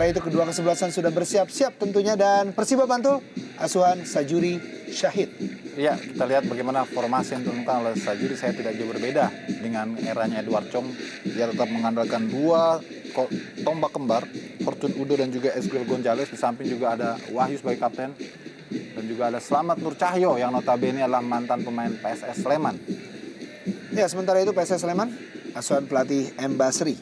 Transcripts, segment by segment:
Sementara itu kedua kesebelasan sudah bersiap-siap tentunya, dan Persiba Bantul asuhan Sajuri Syahid. Ya, kita lihat bagaimana formasi yang diturunkan oleh Sajuri. Saya tidak jauh berbeda dengan eranya Edward Chong. Dia tetap mengandalkan dua tombak kembar, Fortune Udo dan juga Esguel Gonzalez. Di samping juga ada Wahyu sebagai kapten. Dan juga ada Slamet Nur Cahyo yang notabene adalah mantan pemain PSS Sleman. Ya, sementara itu PSS Sleman asuhan pelatih M. Basri.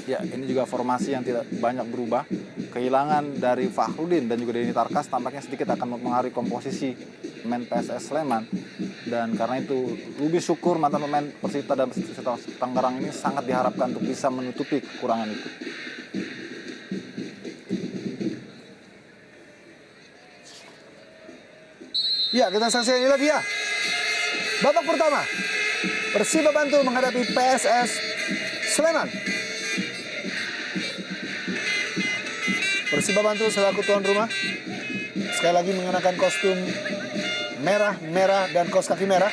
Ya, ini juga formasi yang tidak banyak berubah. Kehilangan dari Fakhrudin dan juga Denny Tarkas tampaknya sedikit akan mempengaruhi komposisi pemain PSS Sleman. Dan karena itu Lubi Syukur, mantan pemain Persita dan Persita Tangerang ini sangat diharapkan untuk bisa menutupi kekurangan itu. Ya, kita saksikan inilah dia babak pertama. Persiba Bantul menghadapi PSS Sleman. Persiba Bantul selaku tuan rumah sekali lagi mengenakan kostum merah dan kaos kaki merah,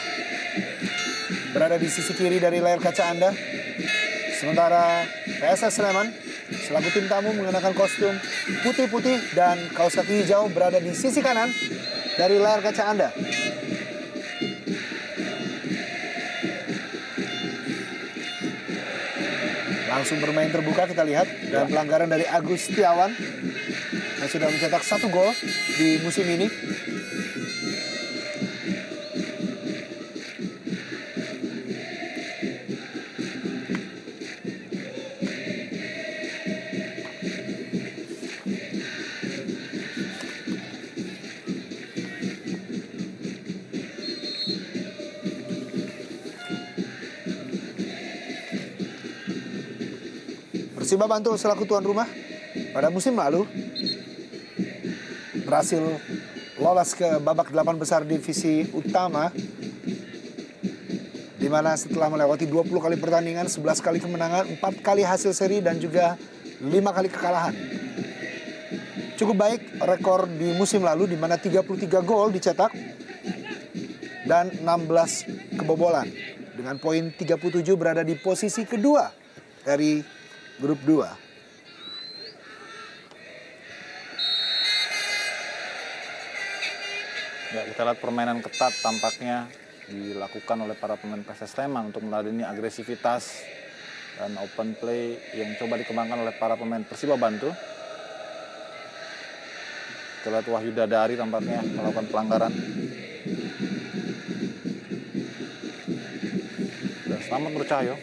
berada di sisi kiri dari layar kaca Anda. Sementara PSS Sleman selaku tim tamu mengenakan kostum putih-putih dan kaos kaki hijau, berada di sisi kanan dari layar kaca Anda. Langsung bermain terbuka kita lihat, dan pelanggaran dari Agus Setiawan yang sudah mencetak 1 gol di musim ini. Persiba Bantul selaku tuan rumah pada musim lalu berhasil lolos ke babak 8 besar divisi utama, di mana setelah melewati 20 kali pertandingan, 11 kali kemenangan, 4 kali hasil seri dan juga 5 kali kekalahan. Cukup baik rekor di musim lalu, di mana 33 gol dicetak dan 16 kebobolan. Dengan poin 37 berada di posisi kedua dari grup 2. Ya, kita lihat permainan ketat tampaknya dilakukan oleh para pemain PSS Sleman untuk meladeni agresivitas dan open play yang coba dikembangkan oleh para pemain Persiba Bantul. Kita lihat Wahyu Dadari tampaknya melakukan pelanggaran. Dan Slamet Nur Cahyo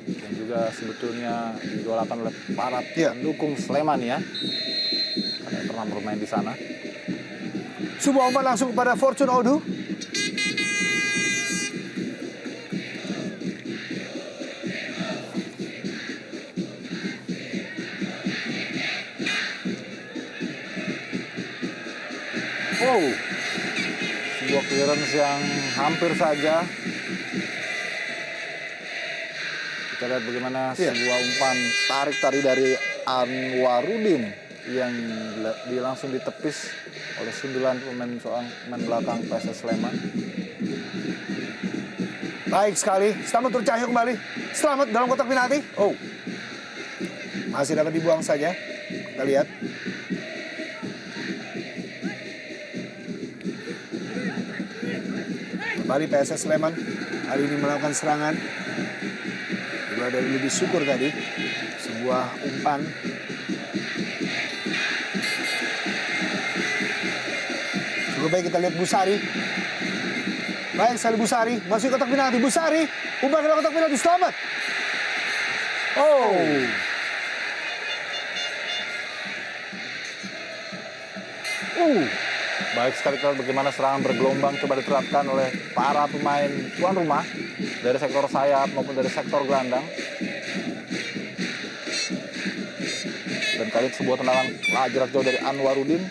yang juga sebetulnya didolakan oleh para pendukung Sleman ya, karena pernah bermain di sana. Sebuah umpan langsung kepada Fortune Udo. Wow, sebuah clearance yang hampir saja. Kita lihat bagaimana sebuah umpan tarik tadi dari Anwarudin yang langsung ditepis oleh sundulan pemain belakang PSS Sleman. Baik sekali, Slamet Nur Cahyo kembali. Selamat dalam kotak penalti. Oh, masih dapat dibuang saja. Kita lihat. Kembali PSS Sleman hari ini melakukan serangan. Juga dari Lubi Syukur tadi. Sebuah umpan. Cukup baik, kita lihat Busari. Baik sekali Busari, masuk kotak penalti. Busari, umpan ke kotak penalti, selamat. Oh. Baik sekali bagaimana serangan bergelombang coba diterapkan oleh para pemain tuan rumah dari sektor sayap maupun dari sektor gelandang. Dan kali sebuah tendangan jarak jauh dari Anwarudin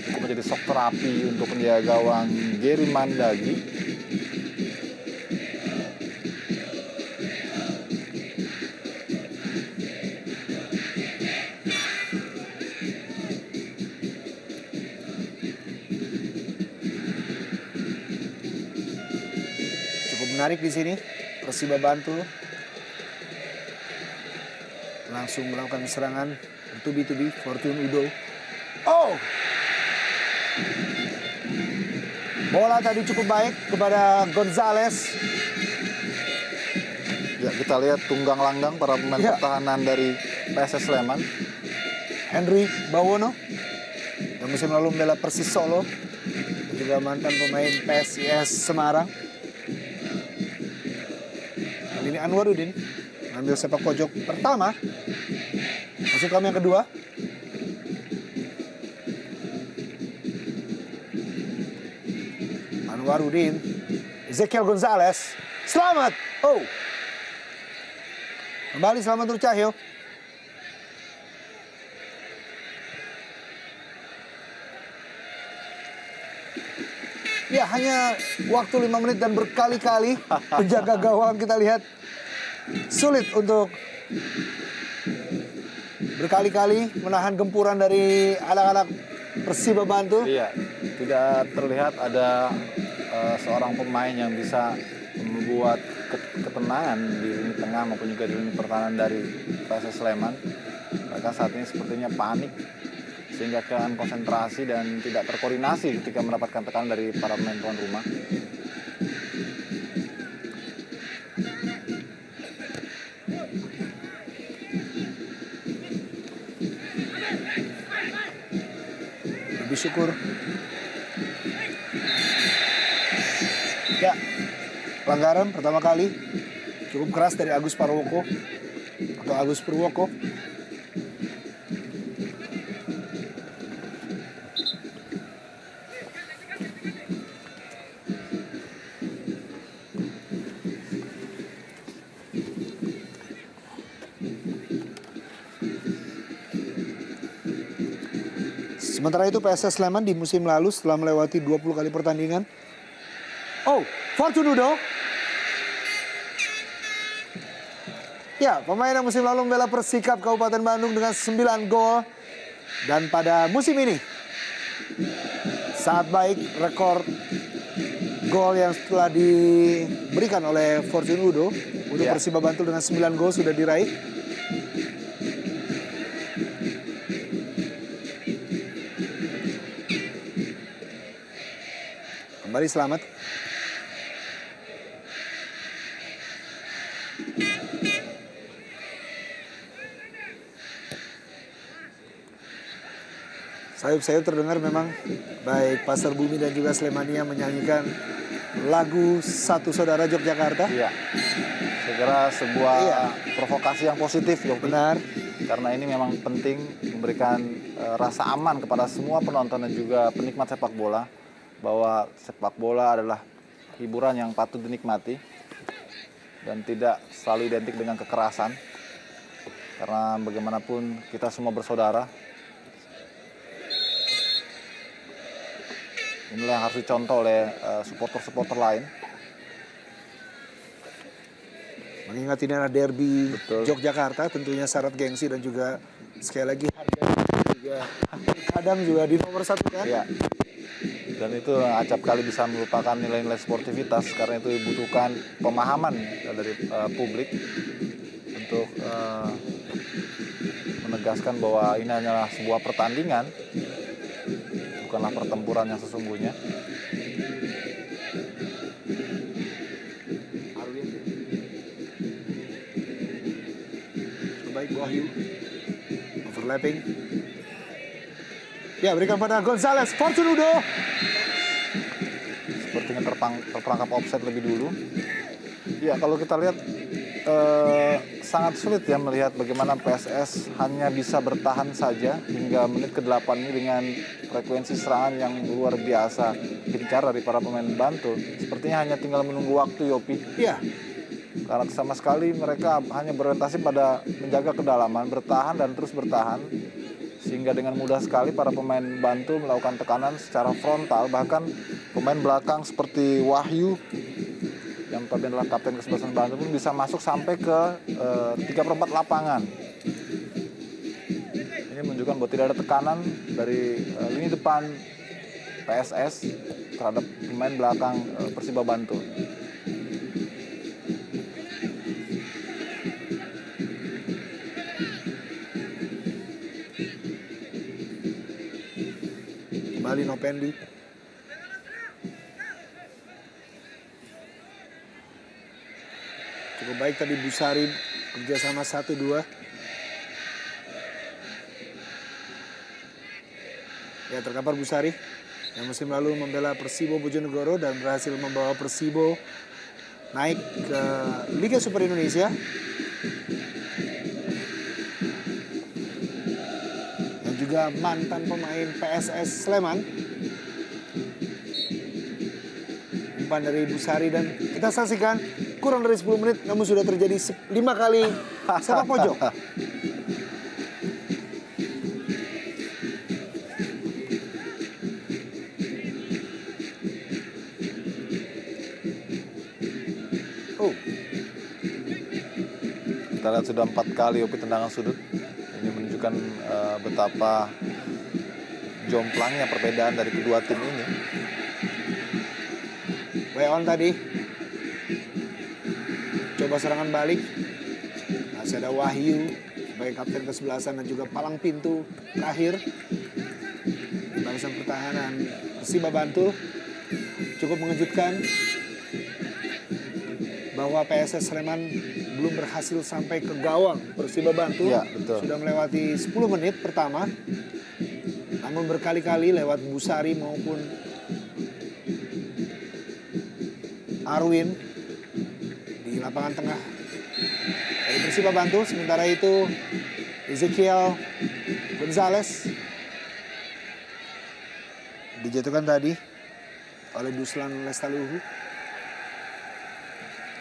cukup menjadi shock terapi untuk penjaga gawang Geri Mandagi. Menarik di sini, Persiba Bantul langsung melakukan serangan Bertubi-tubi Fortune Udo. Oh! Bola tadi cukup baik kepada Gonzales. Ya, kita lihat tunggang langgang para pemain Ya. pertahanan dari PSS Sleman. Henry Bawono yang musim lalu membela Persis Solo, dan juga mantan pemain PSIS Semarang. Dan ini Anwarudin mengambil sepak pojok pertama. Masuk kami yang kedua. Anwarudin, Ezekiel Gonzales, selamat. Oh, kembali selamat untuk Cahyo. Ya, hanya waktu 5 menit dan berkali-kali penjaga gawang kita lihat sulit untuk berkali-kali menahan gempuran dari anak-anak Persiba Bantul. Iya, tidak terlihat ada seorang pemain yang bisa membuat ketenangan di lini tengah maupun juga di lini pertahanan dari PSS Sleman. Mereka saat ini sepertinya panik sehingga kehilangan konsentrasi dan tidak terkoordinasi ketika mendapatkan tekanan dari para pemain tuan rumah. Lebih syukur. Ya, pelanggaran pertama kali cukup keras dari Agus Parwoko atau Agus Purwoko. Sementara itu PSS Sleman di musim lalu setelah melewati 20 kali pertandingan. Oh, Fortunudo. Ya, pemain yang musim lalu membela Persikap Kabupaten Bandung dengan 9 gol. Dan pada musim ini, sangat baik rekor gol yang telah diberikan oleh Fortunudo untuk Ya. Persiba Bantul dengan 9 gol sudah diraih. Kembali selamat. Sayup-sayup terdengar memang baik Pasar Bumi dan juga Slemania menyanyikan lagu Satu Saudara Yogyakarta. Iya, saya kira sebuah Iya. provokasi yang positif, Yopi. Benar. Karena ini memang penting memberikan rasa aman kepada semua penonton dan juga penikmat sepak bola bahwa sepak bola adalah hiburan yang patut dinikmati dan tidak selalu identik dengan kekerasan. Karena bagaimanapun kita semua bersaudara. Inilah yang harus dicontoh oleh supporter-supporter lain. Mengingat ini adalah derby Betul. Yogyakarta, tentunya syarat gengsi dan juga sekali lagi harga juga kadang juga di nomor satu kan. Iya. Dan itu acap kali bisa melupakan nilai-nilai sportivitas karena itu dibutuhkan pemahaman dari publik untuk menegaskan bahwa ini hanyalah sebuah pertandingan, bukanlah pertempuran yang sesungguhnya. Baik Wahyu. Overlapping. Ya, berikan pada Gonzales. Fortunudo. Sepertinya terperangkap offside lebih dulu. Ya, kalau kita lihat sangat sulit ya melihat bagaimana PSS hanya bisa bertahan saja hingga menit ke-8 ini dengan frekuensi serangan yang luar biasa gencar dari para pemain Bantul. Sepertinya hanya tinggal menunggu waktu, Yopi. Iya. Karena sama sekali mereka hanya berorientasi pada menjaga kedalaman, bertahan dan terus bertahan. Sehingga dengan mudah sekali para pemain Bantul melakukan tekanan secara frontal. Bahkan pemain belakang seperti Wahyu yang tadi adalah kapten kesebelasan Bantul pun bisa masuk sampai ke 3/4 lapangan. Ini menunjukkan bahwa tidak ada tekanan dari lini depan PSS terhadap pemain belakang Persiba Bantul. kembali Nopendi. Cukup baik tadi Busari kerjasama 1-2. Ya, terkapar Busari yang musim lalu membela Persibo Bojonegoro dan berhasil membawa Persibo naik ke Liga Super Indonesia. Dan juga mantan pemain PSS Sleman. Umpan dari Busari dan kita saksikan kurang dari 10 menit namun sudah terjadi 5 kali sepak pojok. Oh, Kita lihat sudah 4 kali Yopi tendangan sudut. Ini menunjukkan betapa jomplangnya perbedaan dari kedua tim ini. Weon tadi coba serangan balik. Masih ada Wahyu sebagai kapten kesebelasan dan juga palang pintu terakhir di barisan pertahanan Persiba Bantul. Cukup mengejutkan bahwa PSS Sleman belum berhasil sampai ke gawang Persiba Bantul. Ya, betul. Sudah melewati 10 menit pertama. Namun berkali-kali lewat Busari maupun Arwin di lapangan tengah dari Persiba Bantul. Sementara itu Ezekiel Gonzalez dijatuhkan tadi oleh Duslan Lestaluhu.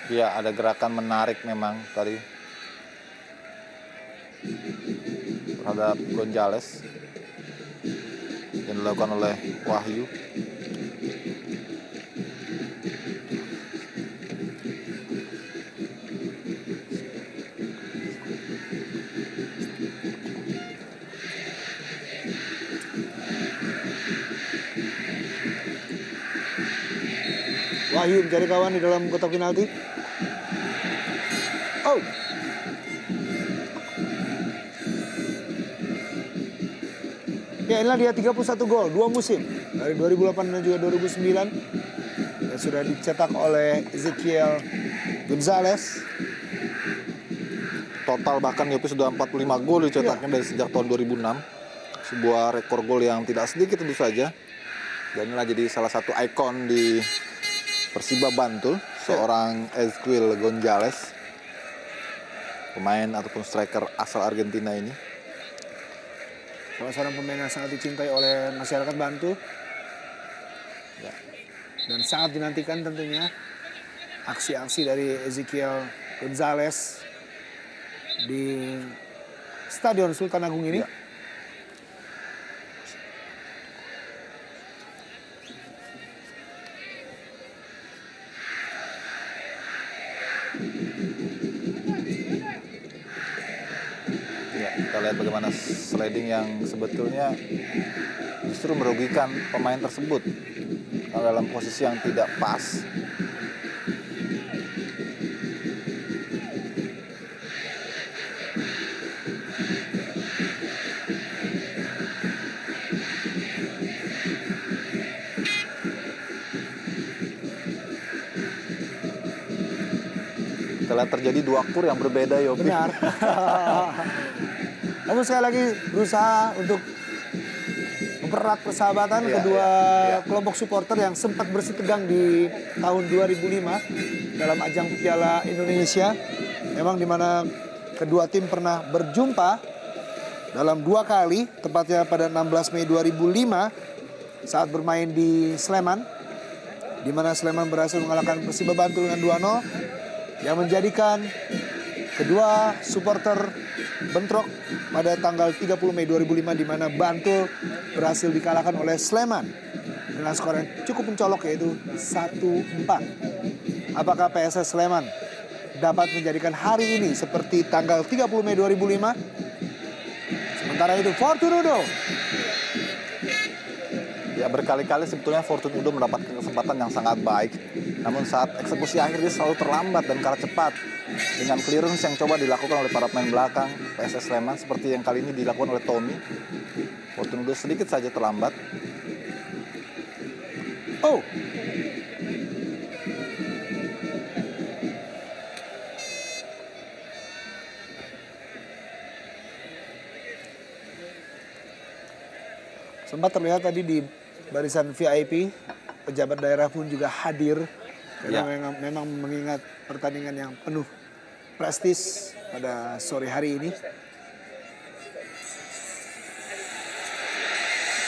Ya, ada gerakan menarik memang tadi terhadap Gonzales yang dilakukan oleh Wahyu. Wahyu mencari kawan di dalam kotak penalti. Oh. Ya, inilah dia 31 gol, 2 musim. Dari 2008 dan juga 2009. Yang sudah dicetak oleh Ezekiel Gonzalez. Total bahkan Yopi sudah 45 gol dicetaknya dari sejak tahun 2006. Sebuah rekor gol yang tidak sedikit tentu saja. Dan inilah jadi salah satu ikon di Persiba Bantul, seorang Ezekiel Gonzalez. Pemain ataupun striker asal Argentina ini. Salah seorang pemain yang sangat dicintai oleh masyarakat Bantul. Ya. Dan sangat dinantikan tentunya aksi-aksi dari Ezekiel Gonzalez di Stadion Sultan Agung ini. Ya. Ya, kita lihat bagaimana sliding yang sebetulnya justru merugikan pemain tersebut karena dalam posisi yang tidak pas. Kita lihat terjadi 2 kur yang berbeda, Yopi. Benar. Namun sekali lagi berusaha untuk mempererat persahabatan kedua kelompok supporter yang sempat bersih tegang di tahun 2005 dalam ajang Piala Indonesia. Memang di mana kedua tim pernah berjumpa dalam 2 kali, tepatnya pada 16 Mei 2005 saat bermain di Sleman, di mana Sleman berhasil mengalahkan Persiba Bantul dengan 2-0. Yang menjadikan kedua supporter bentrok pada tanggal 30 Mei 2005 di mana Bantul berhasil dikalahkan oleh Sleman dengan skor yang cukup mencolok yaitu 1-4. Apakah PSS Sleman dapat menjadikan hari ini seperti tanggal 30 Mei 2005? Sementara itu Fortunudo. Ya, berkali-kali sebetulnya Fortunudo mendapatkan kesempatan yang sangat baik. Namun saat eksekusi akhir dia selalu terlambat dan kalah cepat. Dengan clearance yang coba dilakukan oleh para pemain belakang PSS Sleman seperti yang kali ini dilakukan oleh Tommy. Fortunudo sedikit saja terlambat. Oh, sempat terlihat tadi di barisan VIP, pejabat daerah pun juga hadir. Karena memang mengingat pertandingan yang penuh prestis pada sore hari ini.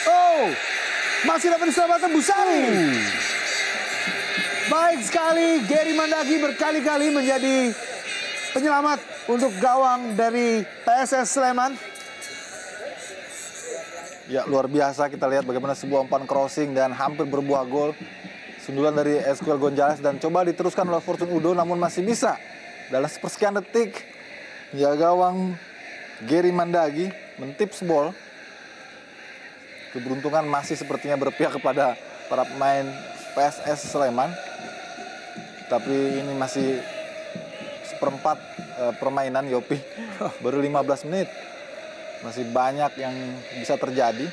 Oh, masih dapat diselamatkan Busari. Baik sekali, Gary Mandagi berkali-kali menjadi penyelamat untuk gawang dari PSS Sleman. Ya, luar biasa kita lihat bagaimana sebuah umpan crossing dan hampir berbuah gol. Sundulan dari Esquiel Gonzalez dan coba diteruskan oleh Fortune Udo namun masih bisa. Dalam sepersekian detik, ya gawang Gary Mandagi mentips bol. Keberuntungan masih sepertinya berpihak kepada para pemain PSS Sleman. Tapi ini masih seperempat permainan Yopi. Baru 15 menit. Masih banyak yang bisa terjadi.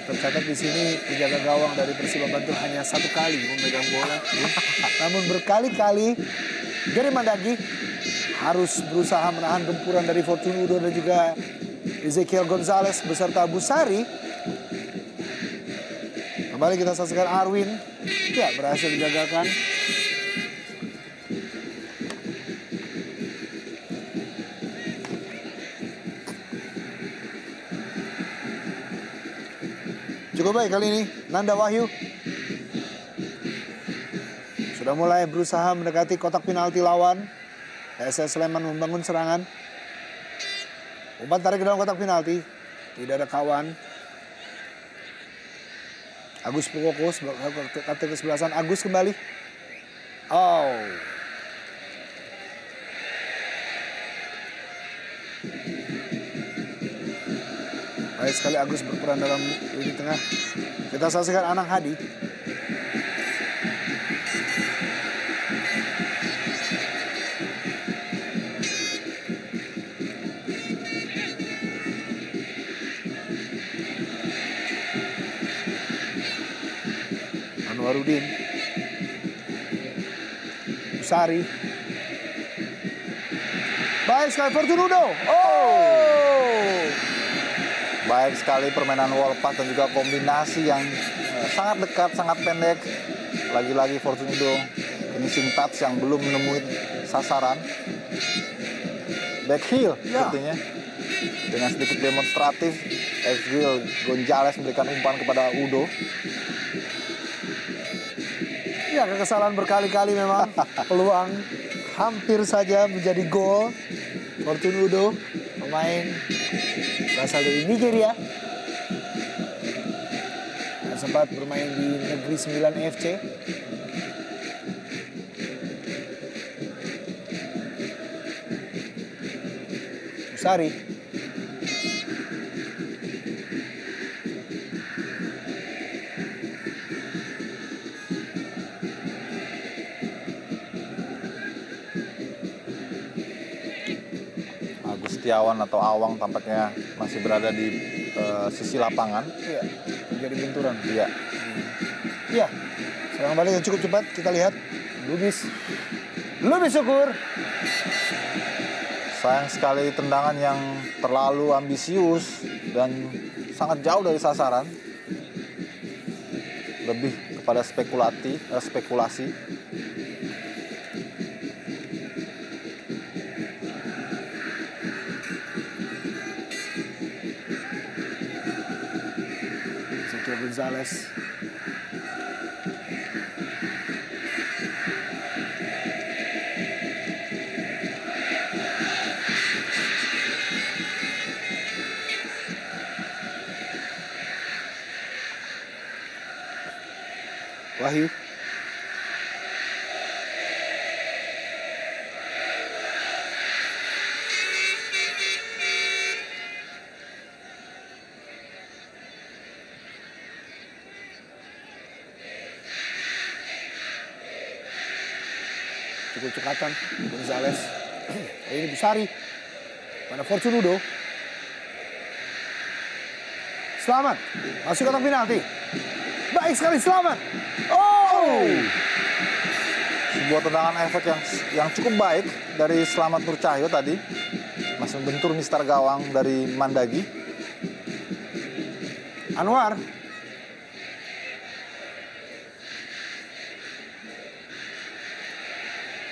Tercatat di sini penjaga gawang dari Persiba Bantul hanya 1 kali memegang bola. Namun berkali-kali Gary Mandagi harus berusaha menahan gempuran dari Fortune Udo dan juga Esquiel Gonzalez beserta Busari. Kembali kita saksikan Arwin. Ya, berhasil digagalkan. Cukup baik kali ini, Nanda Wahyu. Sudah mulai berusaha mendekati kotak penalti lawan. PSS Sleman membangun serangan. Umpan tarik ke dalam kotak penalti. Tidak ada kawan. Agus Pukoko, kapten kesebelasan. Agus kembali. Oh. Baik sekali Agus berperan dalam lini tengah. Kita saksikan Anang Hadi. Anwarudin. Busari. Baik sekali Fortune Udo. Oh. Baik sekali permainan wall pass dan juga kombinasi yang sangat dekat, sangat pendek. Lagi-lagi Fortune Udo finishing touch yang belum menemui sasaran. Back heel sepertinya. Dengan sedikit demonstratif, Esquiel Gonzalez memberikan umpan kepada Udo. Ya, kekesalan berkali-kali memang. Peluang hampir saja menjadi gol. Fortune Udo, pemain berasal dari Nigeria. Dan sempat bermain di Negeri 9 FC. Busari. Setiawan atau Awang tampaknya masih berada di sisi lapangan. Iya, terjadi benturan. Iya. Iya, serangan balik yang cukup cepat. Kita lihat Lubis Syukur. Sayang sekali tendangan yang terlalu ambisius dan sangat jauh dari sasaran. Lebih kepada spekulasi. Esquiel Gonzalez. Wahyu. cukup cekatan Gonzales. Ini Busari pada Fortune Udo. Selamat masuk kotak penalti. Baik sekali Selamat. Oh, Sebuah tendangan efek yang cukup baik dari Selamat Nur Cahyo tadi. Masih membentur mister gawang dari Mandagi. Anwar.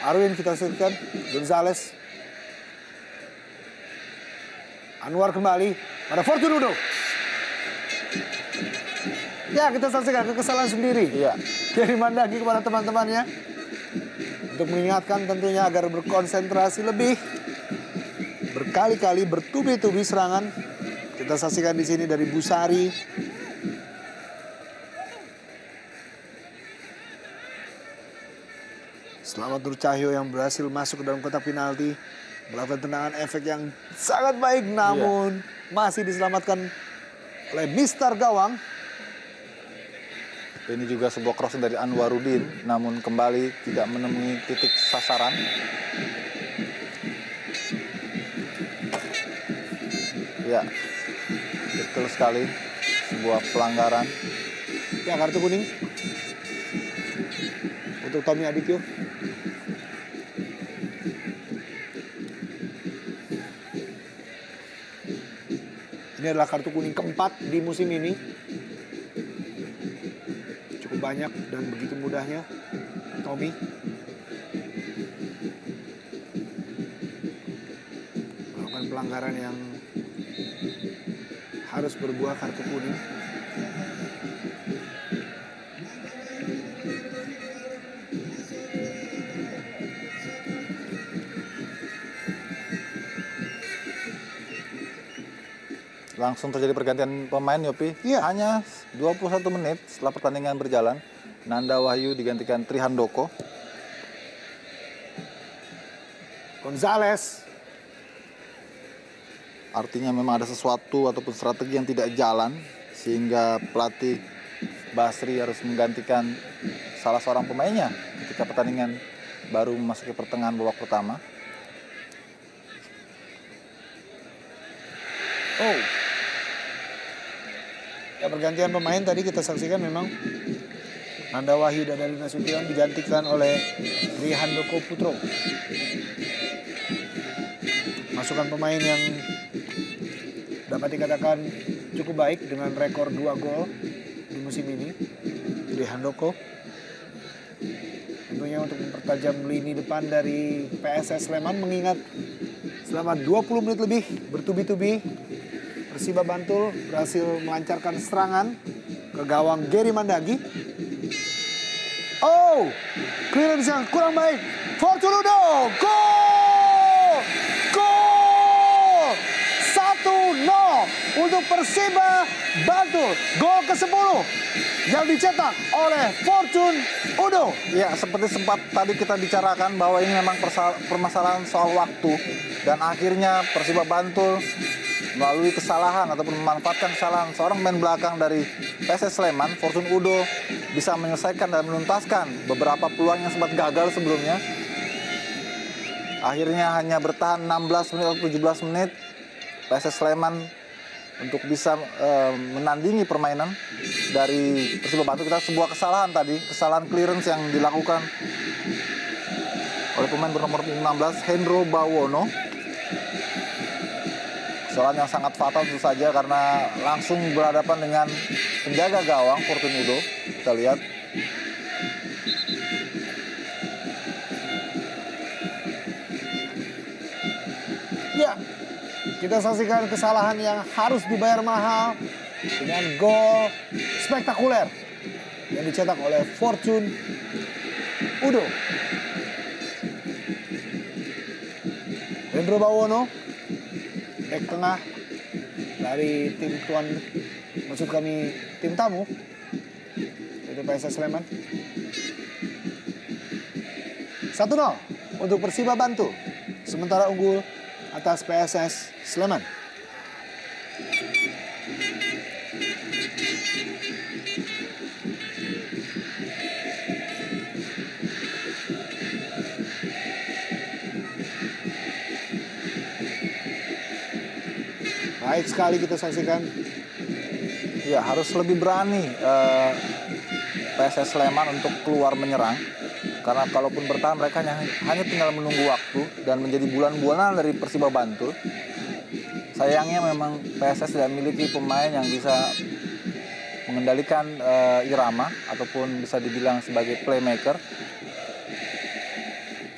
Arwin kita saksikan. Gonzales. Anwar kembali pada Fortune Udo. Ya, kita saksikan kekesalan sendiri. Iya. Dari Mandagi kepada teman-temannya. Untuk mengingatkan tentunya agar berkonsentrasi lebih. Berkali-kali bertubi-tubi serangan. Kita saksikan di sini dari Busari. Selamat Nur Cahyo yang berhasil masuk ke dalam kotak penalti. Melakukan tendangan efek yang sangat baik. Namun masih diselamatkan oleh mister gawang. Ini juga sebuah crossing dari Anwarudin. Namun kembali tidak menemui titik sasaran. Ya, betul sekali. Sebuah pelanggaran. Ya, kartu kuning untuk Tommy Adityo. Ini adalah kartu kuning keempat di musim ini. Cukup banyak dan begitu mudahnya Tommy melakukan pelanggaran yang harus berbuah kartu kuning. Langsung terjadi pergantian pemain, Yopi. Iya. Hanya 21 menit setelah pertandingan berjalan. Nanda Wahyu digantikan Trihandoko. Gonzales. Artinya memang ada sesuatu ataupun strategi yang tidak jalan. Sehingga pelatih Basri harus menggantikan salah seorang pemainnya ketika pertandingan baru memasuki pertengahan babak pertama. Oh. Ya, pergantian pemain tadi kita saksikan memang Nanda Wahyu dan Dalina Nasution digantikan oleh Trihandoko Putro. Masukan pemain yang dapat dikatakan cukup baik dengan rekor 2 gol di musim ini. Trihandoko tentunya untuk mempertajam lini depan dari PSS Sleman, mengingat selama 20 menit lebih bertubi-tubi Persiba Bantul berhasil melancarkan serangan ke gawang Gary Mandagi. Oh, clearance yang kurang baik. Fortune Udo, gol! Gol! 1-0 untuk Persiba Bantul. Gol ke-10 yang dicetak oleh Fortune Udo. Ya, seperti sempat tadi kita bicarakan bahwa ini memang permasalahan soal waktu. Dan akhirnya Persiba Bantul melalui kesalahan ataupun memanfaatkan kesalahan seorang main belakang dari PSS Sleman, Fortune Udo bisa menyelesaikan dan menuntaskan beberapa peluang yang sempat gagal sebelumnya. Akhirnya hanya bertahan 16 menit atau 17 menit PSS Sleman untuk bisa menandingi permainan dari Persiba Bantul. Kita sebuah kesalahan tadi, kesalahan clearance yang dilakukan oleh pemain bernomor 16 Hendro Bawono. Kesalahan yang sangat fatal tentu saja karena langsung berhadapan dengan penjaga gawang Fortune Udo. Kita lihat. Ya, kita saksikan kesalahan yang harus dibayar mahal dengan gol spektakuler yang dicetak oleh Fortune Udo. Hendro Bawono, back tengah dari tim tuan, maksud kami tim tamu, itu PSS Sleman. 1-0 untuk Persiba Bantul, sementara unggul atas PSS Sleman. Baik sekali kita saksikan. Ya, harus lebih berani PSS Sleman untuk keluar menyerang. Karena kalaupun bertahan mereka hanya tinggal menunggu waktu dan menjadi bulan-bulanan dari Persiba Bantul. Sayangnya memang PSS tidak memiliki pemain yang bisa mengendalikan irama ataupun bisa dibilang sebagai playmaker.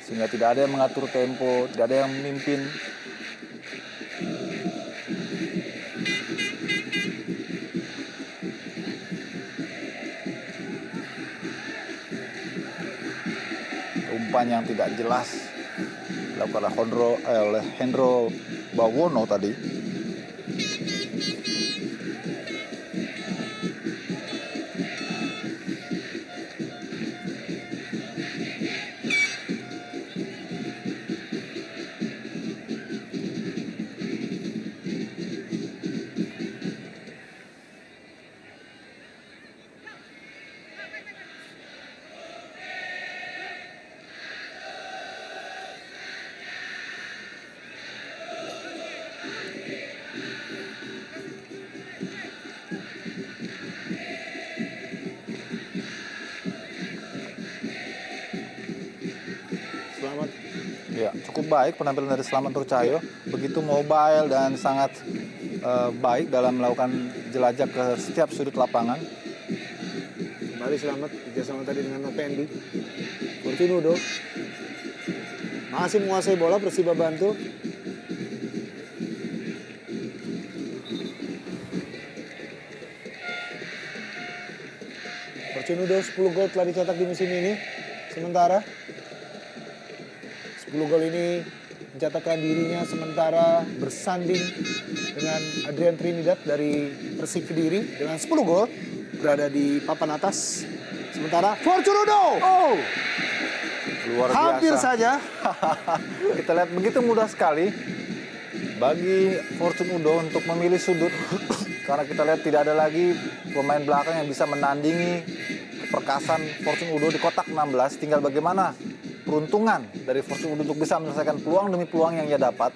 Sehingga tidak ada yang mengatur tempo, tidak ada yang memimpin. Umpan yang tidak jelas dilakukan oleh Hendro Bawono tadi. Selamat. Ya, cukup baik penampilan dari Slamet Nurcahyo. Begitu mobile dan sangat baik dalam melakukan jelajah ke setiap sudut lapangan. Kembali Selamat, kerjasama tadi dengan Pendi. Fortunudo masih menguasai bola Persiba Bantul. Fortunudo 10 gol telah dicetak di musim ini. Sementara 10 gol ini mencatatkan dirinya sementara bersanding dengan Adrian Trinidad dari Persik Kediri dengan 10 gol berada di papan atas. Sementara Fortunudo Luar hampir biasa. saja. Kita lihat begitu mudah sekali bagi Fortunudo untuk memilih sudut. Karena kita lihat tidak ada lagi pemain belakang yang bisa menandingi keperkasan Fortunudo di kotak 16. Tinggal bagaimana peruntungan dari Fortunudo untuk bisa menyelesaikan peluang demi peluang yang ia dapat.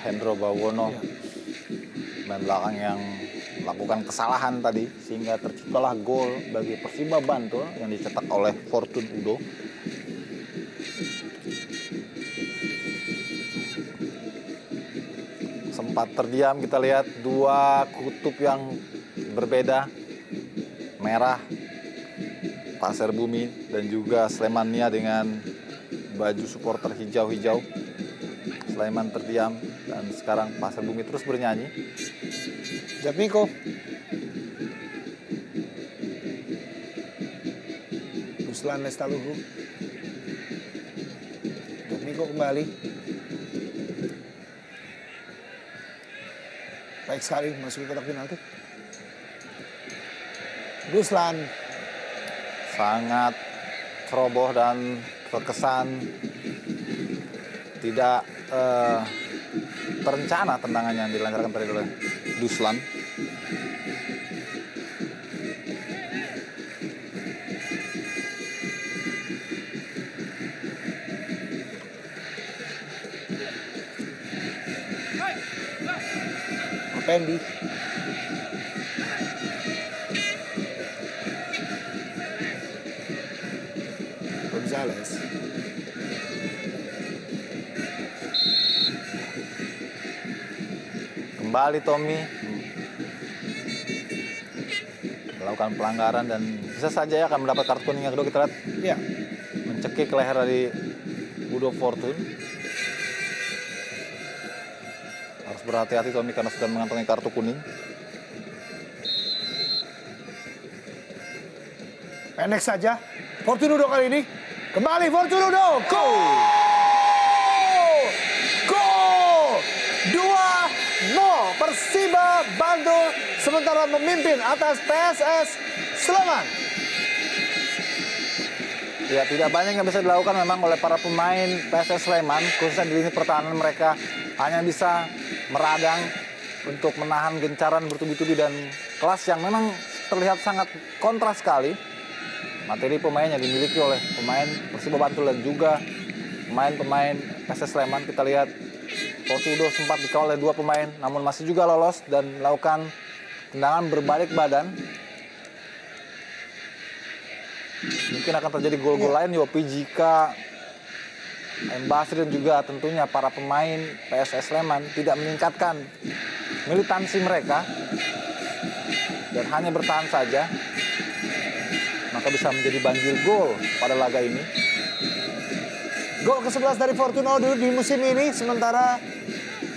Hendro Bawono, main belakang yang melakukan kesalahan tadi sehingga terciptalah gol bagi Persiba Bantul yang dicetak oleh Fortunudo. Sempat terdiam, kita lihat dua kutub yang berbeda, merah Pasir Bumi dan juga Slemania dengan baju supporter hijau-hijau. Sleman terdiam dan sekarang Pasir Bumi terus bernyanyi. Jatmiko. Ruslan Lestaluhu. Jatmiko kembali. Baik sekali masuk ke kotak penalti. Ruslan Sangat ceroboh dan terkesan tidak terencana tendangan yang dilancarkan tadi oleh Duslan. Pendi. Gonzales. Kembali Tommy melakukan pelanggaran dan bisa saja ya akan mendapat kartu kuning yang kedua. Kita lihat Ya, mencekik leher dari Budo Fortun. Harus berhati-hati Tommy karena sudah mengantongi kartu kuning. pendek saja. Fortunudo kali ini. Kembali Fortunudo. Go! sementara memimpin atas PSS Sleman. Ya, tidak banyak yang bisa dilakukan memang oleh para pemain PSS Sleman, khususnya di lini pertahanan. Mereka hanya bisa meradang untuk menahan gencaran bertubi-tubi dan kelas yang memang terlihat sangat kontras sekali. Materi pemain yang dimiliki oleh pemain Persiba Bantul dan juga pemain-pemain PSS Sleman. Kita lihat Portudo sempat dikawal oleh 2 pemain, namun masih juga lolos dan melakukan tendangan berbalik badan. Mungkin akan terjadi gol-gol lain Yopi jika Mbasri dan juga tentunya para pemain PSS Sleman tidak meningkatkan militansi mereka dan hanya bertahan saja, maka bisa menjadi banjir gol pada laga ini. Gol ke-11 dari Fortuna Odu di musim ini, sementara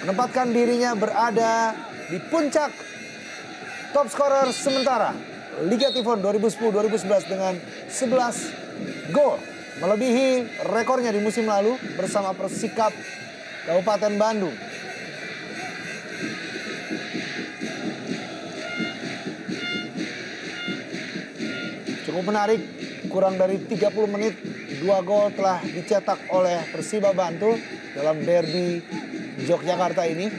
menempatkan dirinya berada di puncak top scorer sementara Liga Tifon 2010-2011 dengan 11 gol, melebihi rekornya di musim lalu bersama Persikap Kabupaten Bandung. Cukup menarik, kurang dari 30 menit 2 gol telah dicetak oleh Persiba Bantul dalam derby Yogyakarta ini.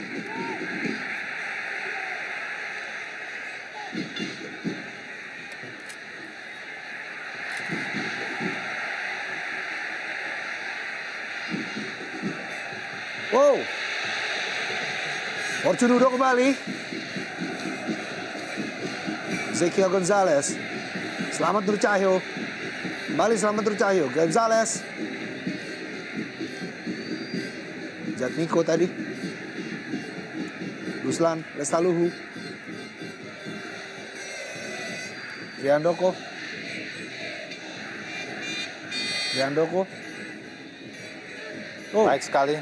Wow, Fortunudo kembali. Ezekiel Gonzalez, Selamat Nur Cahyo, kembali Selamat Nur Cahyo, Gonzalez, Jatmiko tadi, Ruslan Lestaluhu, Triandoko, oh, Baik sekali.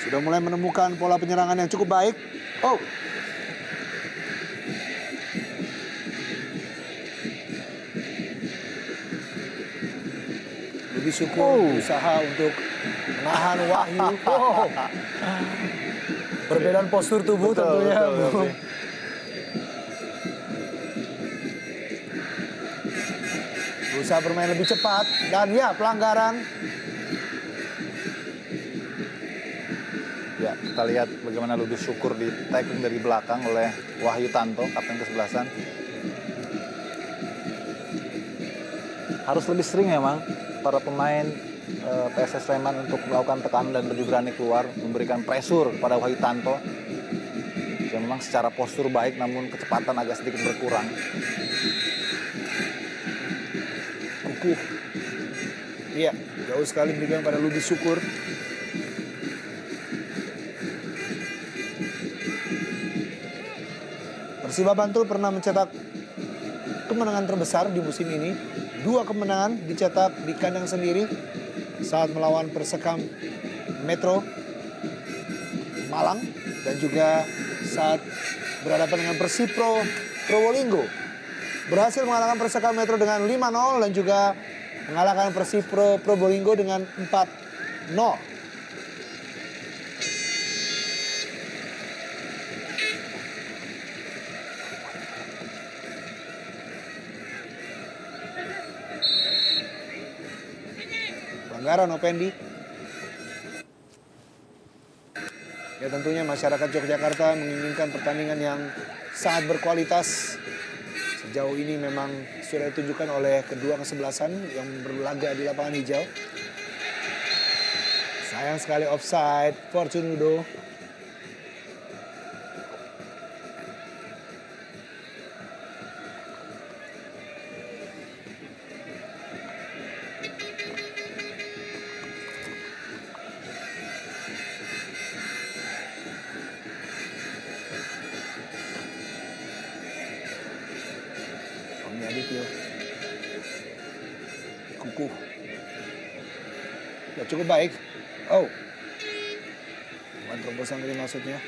sudah mulai menemukan pola penyerangan yang cukup baik. Oh, lebih syukur berusaha untuk menahan Wahyu. Oh. Perbedaan postur tubuh tentunya. Betul. Berusaha bermain lebih cepat dan ya pelanggaran. Ya, kita lihat bagaimana Lubis Syukur di tackling dari belakang oleh Wahyu Tanto, kapten ke-11. Harus lebih sering memang para pemain PSS Sleman untuk melakukan tekanan dan lebih berani keluar, memberikan pressure kepada Wahyu Tanto yang memang secara postur baik namun kecepatan agak sedikit berkurang. Kukuh. Iya, jauh sekali berikan pada Lubis Syukur. Persiba Bantul pernah mencetak kemenangan terbesar di musim ini. 2 kemenangan dicetak di kandang sendiri saat melawan Persekam Metro Malang dan juga saat berhadapan dengan Persipro Probolinggo. Berhasil mengalahkan Persekam Metro dengan 5-0 dan juga mengalahkan Persipro Probolinggo dengan 4-0. Pelanggaran Opendi. Ya tentunya masyarakat Yogyakarta menginginkan pertandingan yang sangat berkualitas. Sejauh ini memang sudah ditunjukkan oleh kedua kesebelasan yang berlaga di lapangan hijau. Sayang sekali offside Fortunudo. Adityo. Kukuh. Ya cukup baik. Oh. Bukan terobosan tadi maksudnya.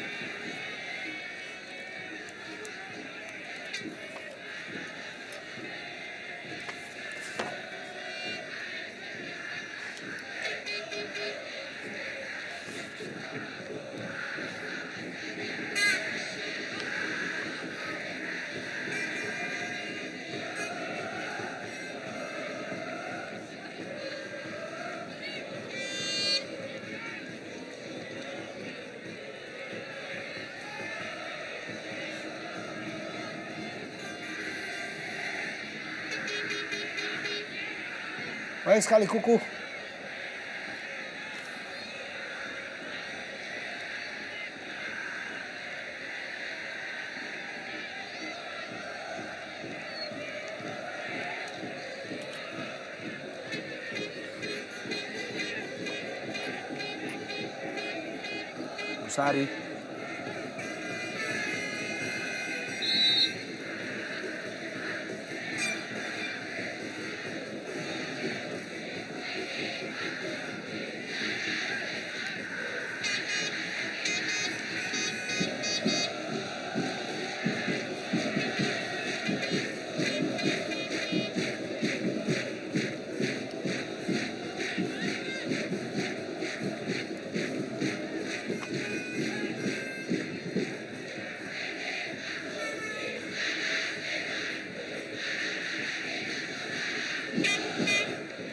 Baik sekali Kuku. Sari.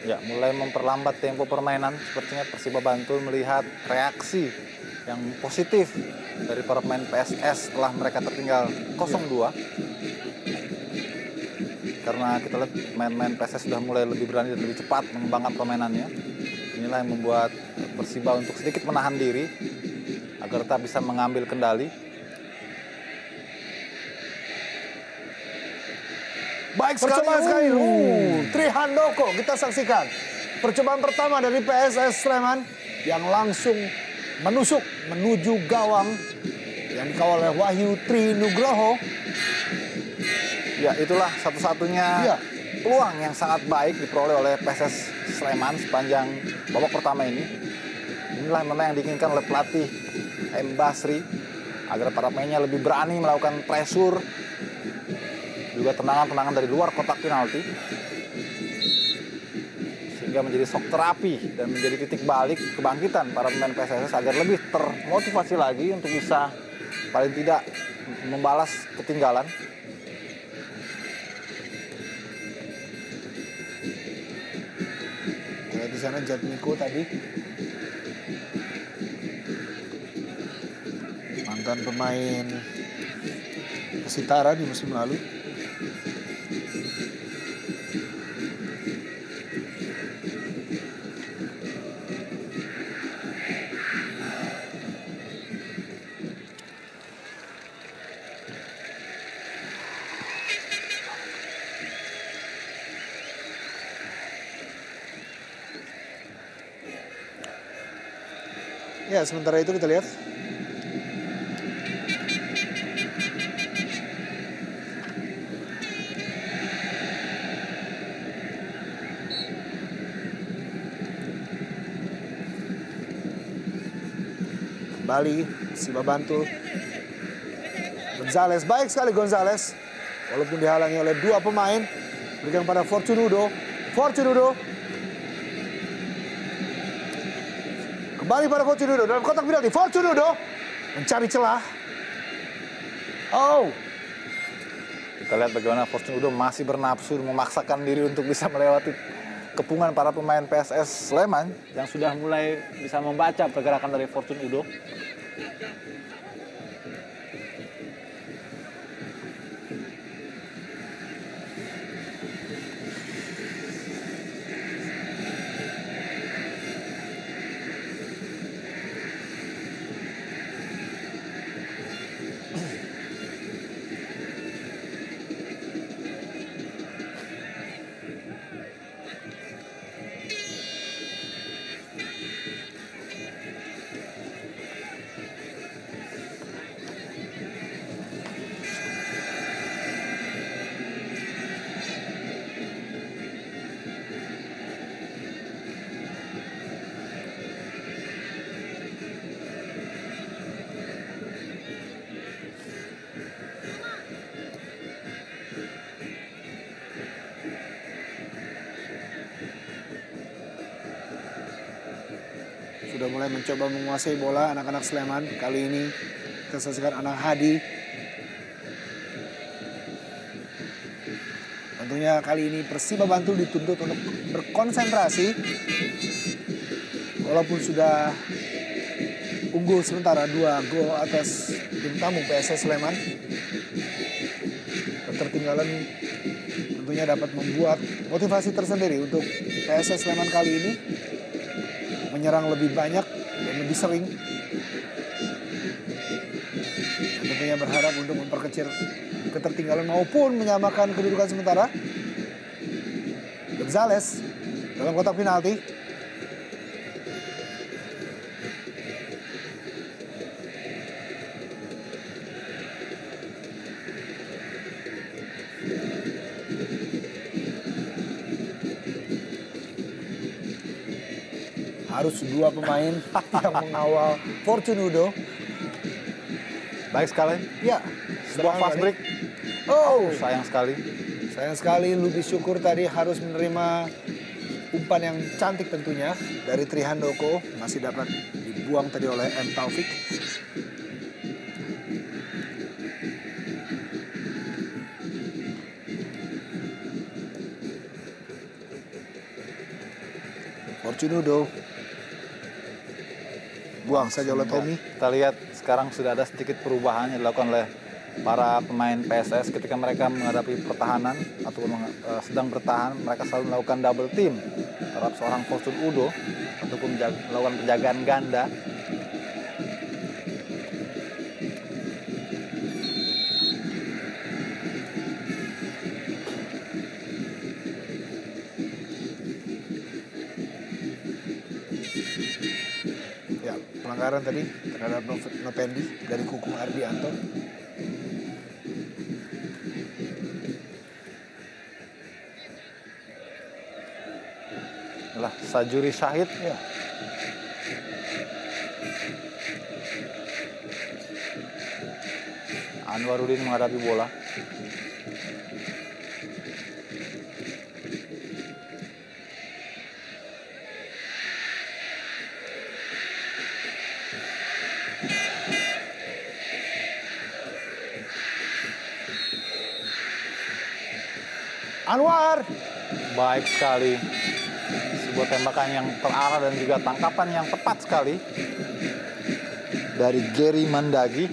Ya, mulai memperlambat tempo permainan. Sepertinya Persiba Bantul melihat reaksi yang positif dari para pemain PSS setelah mereka tertinggal 0-2. Karena kita lihat pemain-pemain PSS sudah mulai lebih berani dan lebih cepat mengembangkan permainannya. Inilah yang membuat Persiba untuk sedikit menahan diri agar tetap bisa mengambil kendali. Baik sekali. Trihandoko kita saksikan. Percobaan pertama dari PSS Sleman yang langsung menusuk menuju gawang yang dikawal oleh Wahyu Trinugroho. Ya, itulah satu-satunya peluang yang sangat baik diperoleh oleh PSS Sleman sepanjang babak pertama ini. Inilah memang yang diinginkan oleh pelatih M. Basri agar para pemainnya lebih berani melakukan pressure, juga tendangan-tendangan dari luar kotak penalti, sehingga menjadi shock terapi dan menjadi titik balik kebangkitan para pemain PSS agar lebih termotivasi lagi untuk bisa paling tidak membalas ketinggalan. Lihat di sana Jatmiko tadi, mantan pemain Persitara di musim lalu. Ya, sementara itu kita lihat kembali Persiba Bantul. Gonzales, baik sekali Gonzales. Walaupun dihalangi oleh dua pemain, berikan pada Fortunudo. Kembali pada Fortunudo dalam kotak penalti. Fortunudo mencari celah. Kita lihat bagaimana Fortunudo masih bernafsu memaksakan diri untuk bisa melewati kepungan para pemain PSS Sleman yang sudah mulai bisa membaca pergerakan dari Fortunudo. Sudah mulai mencoba menguasai bola anak-anak Sleman. Kali ini kita saksikan anak Hadi. Tentunya kali ini Persiba Bantul dituntut untuk berkonsentrasi. Walaupun sudah unggul sementara 2 gol atas tim tamu PSS Sleman. Ketertinggalan tentunya dapat membuat motivasi tersendiri untuk PSS Sleman kali ini menyerang lebih banyak dan lebih sering. Dan tentunya berharap untuk memperkecil ketertinggalan maupun menyamakan kedudukan sementara. Gonzalez dalam kotak penalti. Harus dua pemain yang mengawal Fortunudo. Baik sekali. Ya, Sebuah fast break. Oh, Sayang sekali. sayang sekali Lubi Syukur tadi harus menerima umpan yang cantik tentunya dari Trihandoko. Masih dapat dibuang tadi oleh M. Taufik. Fortunudo. Buang saja oleh Tommy. Kita lihat sekarang sudah ada sedikit perubahan yang dilakukan oleh para pemain PSS ketika mereka menghadapi pertahanan ataupun sedang bertahan. Mereka selalu melakukan double team terhadap seorang Fortun Udo ataupun melakukan penjagaan ganda. Ya, pelanggaran tadi terhadap Nopendi dari Kukung Ardianto. Adalah Sajuri Syahid. Ya. Anwarudin menghadapi bola. Anwar. Baik sekali. Sebuah tembakan yang terarah dan juga tangkapan yang tepat sekali dari Gary Mandagi.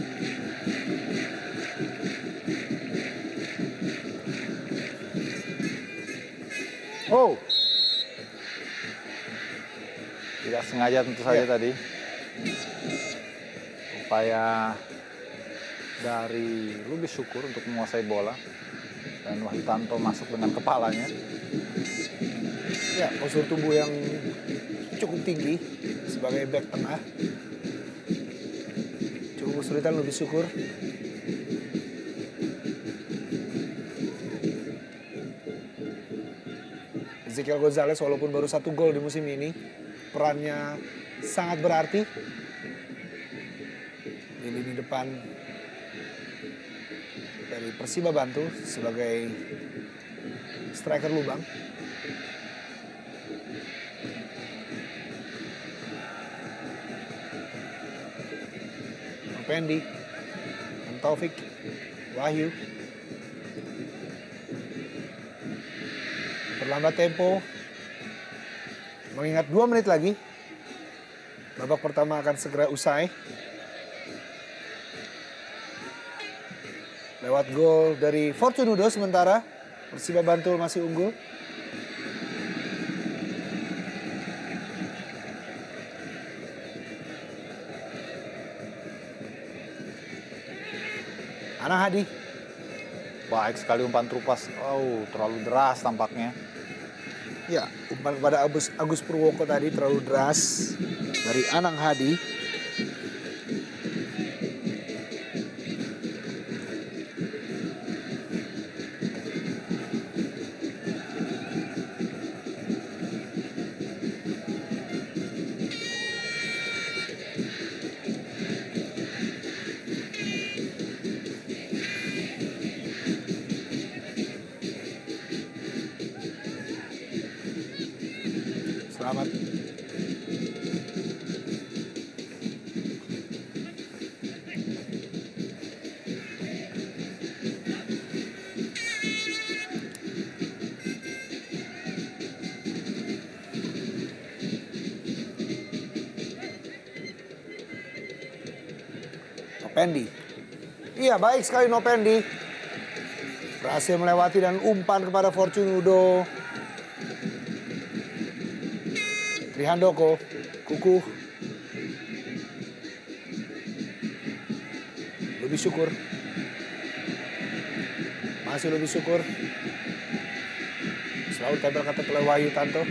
Oh, tidak sengaja tentu saja tadi. Upaya dari Lubis Syukur untuk menguasai bola dan Wahyu Tanto masuk dengan kepalanya. Ya, postur tubuh yang cukup tinggi sebagai back tengah. Cukup kesulitan Lubis Syukur. Ezekiel Gonzalez walaupun baru 1 gol di musim ini, perannya sangat berarti di lini depan dari Persiba Bantul sebagai striker lubang. Pendi, Taufik, Wahyu. Perlambat tempo. Mengingat 2 menit lagi. Babak pertama akan segera usai. Lewat gol dari Fortunudo sementara Persiba Bantul masih unggul. Anang Hadi. Baik sekali umpan terupas. Oh, terlalu deras tampaknya. Ya, umpan kepada Agus Purwoko tadi terlalu deras dari Anang Hadi. Selamat. Nopendi. Iya, baik sekali Nopendi. Berhasil melewati dan umpan kepada Fortune Udo. Trihandoko, kukuh. Lebih syukur. Masih lebih syukur. Selalu tempel kata oleh Wahyu Tanto.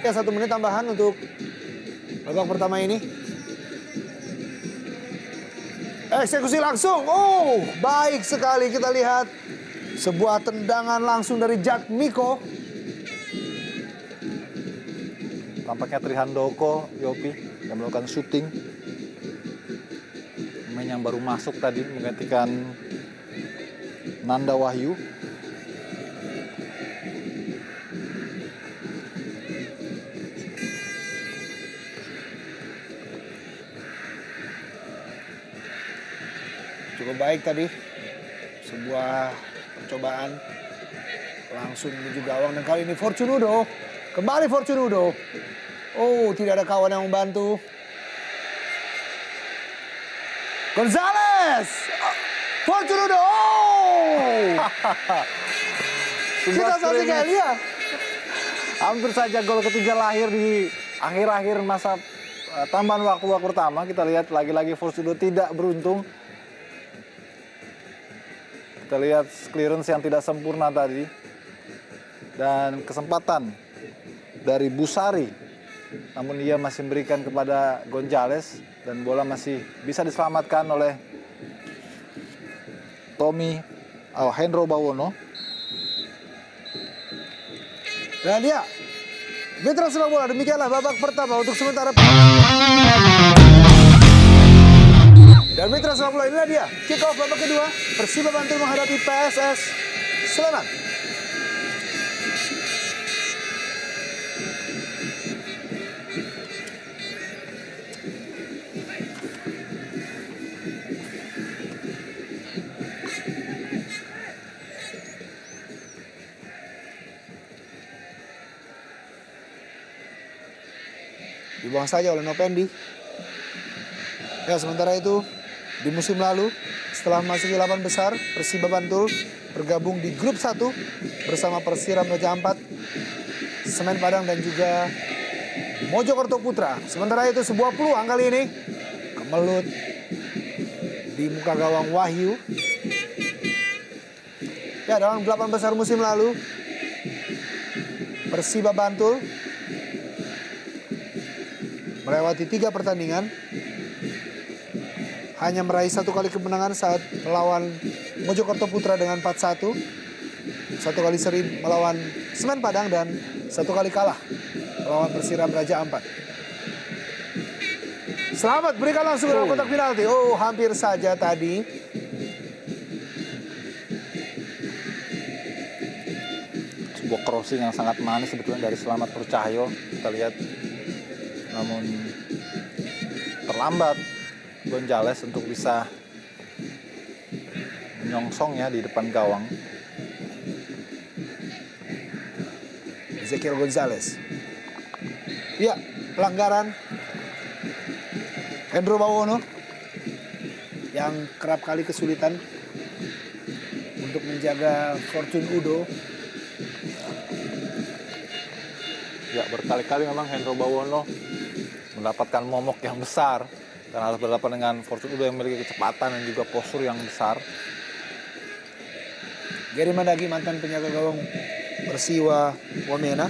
Ya, 1 menit tambahan untuk babak pertama ini. Eksekusi langsung. Oh, baik sekali kita lihat. Sebuah tendangan langsung dari Jack Miko. Tampaknya Trihandoko, Yopi, yang melakukan syuting. Pemain yang baru masuk tadi menggantikan Nanda Wahyu. Cukup baik tadi. Sebuah percobaan langsung menuju gawang, dan kali ini Fortune Udo. Kembali Fortune Udo. Oh, tidak ada kawan yang membantu. Gonzales. Fortune Udo. Oh. Kita saksikan ya. Hampir saja gol ketiga lahir di akhir-akhir masa tambahan waktu pertama. Kita lihat lagi-lagi Fortune Udo tidak beruntung. Kita lihat clearance yang tidak sempurna tadi. Dan kesempatan dari Busari. Namun ia masih memberikan kepada Gonzales. Dan bola masih bisa diselamatkan oleh Hendro Bawono. Dan dia, Mitra Sepak Bola, demikianlah babak pertama untuk sementara. Dan Mitra Sepak Bola, inilah dia kick off babak kedua. Persiba Bantul menghadapi PSS Sleman. Dibuang saja oleh Nopendi. Ya, sementara itu di musim lalu setelah memasuki 8 besar, Persiba Bantul bergabung di grup 1 bersama Persiram Raja Ampat, Semen Padang dan juga Mojokerto Putra. Sementara itu sebuah peluang kali ini kemelut di muka gawang Wahyu. Ya, dalam 8 besar musim lalu Persiba Bantul melewati 3 pertandingan, hanya meraih 1 kali kemenangan saat melawan Mojokerto Putra dengan 4-1, 1 kali seri melawan Semen Padang, dan 1 kali kalah melawan Persiram Raja Ampat. Selamat, berikan langsung dalam kotak penalti. Oh, hampir saja tadi. Sebuah crossing yang sangat manis sebetulnya dari Selamat Percahyo. Kita lihat, namun terlambat Gonzales untuk bisa menyongsongnya di depan gawang. Ezekiel Gonzales. Ya, pelanggaran Hendro Bawono yang kerap kali kesulitan untuk menjaga Fortune Udo. Ya, berkali-kali memang Hendro Bawono mendapatkan momok yang besar dan harus berhadapan dengan Fortune Udo yang memiliki kecepatan dan juga postur yang besar. Gary Mandagi, mantan penjaga gawang Persiwa Wamena.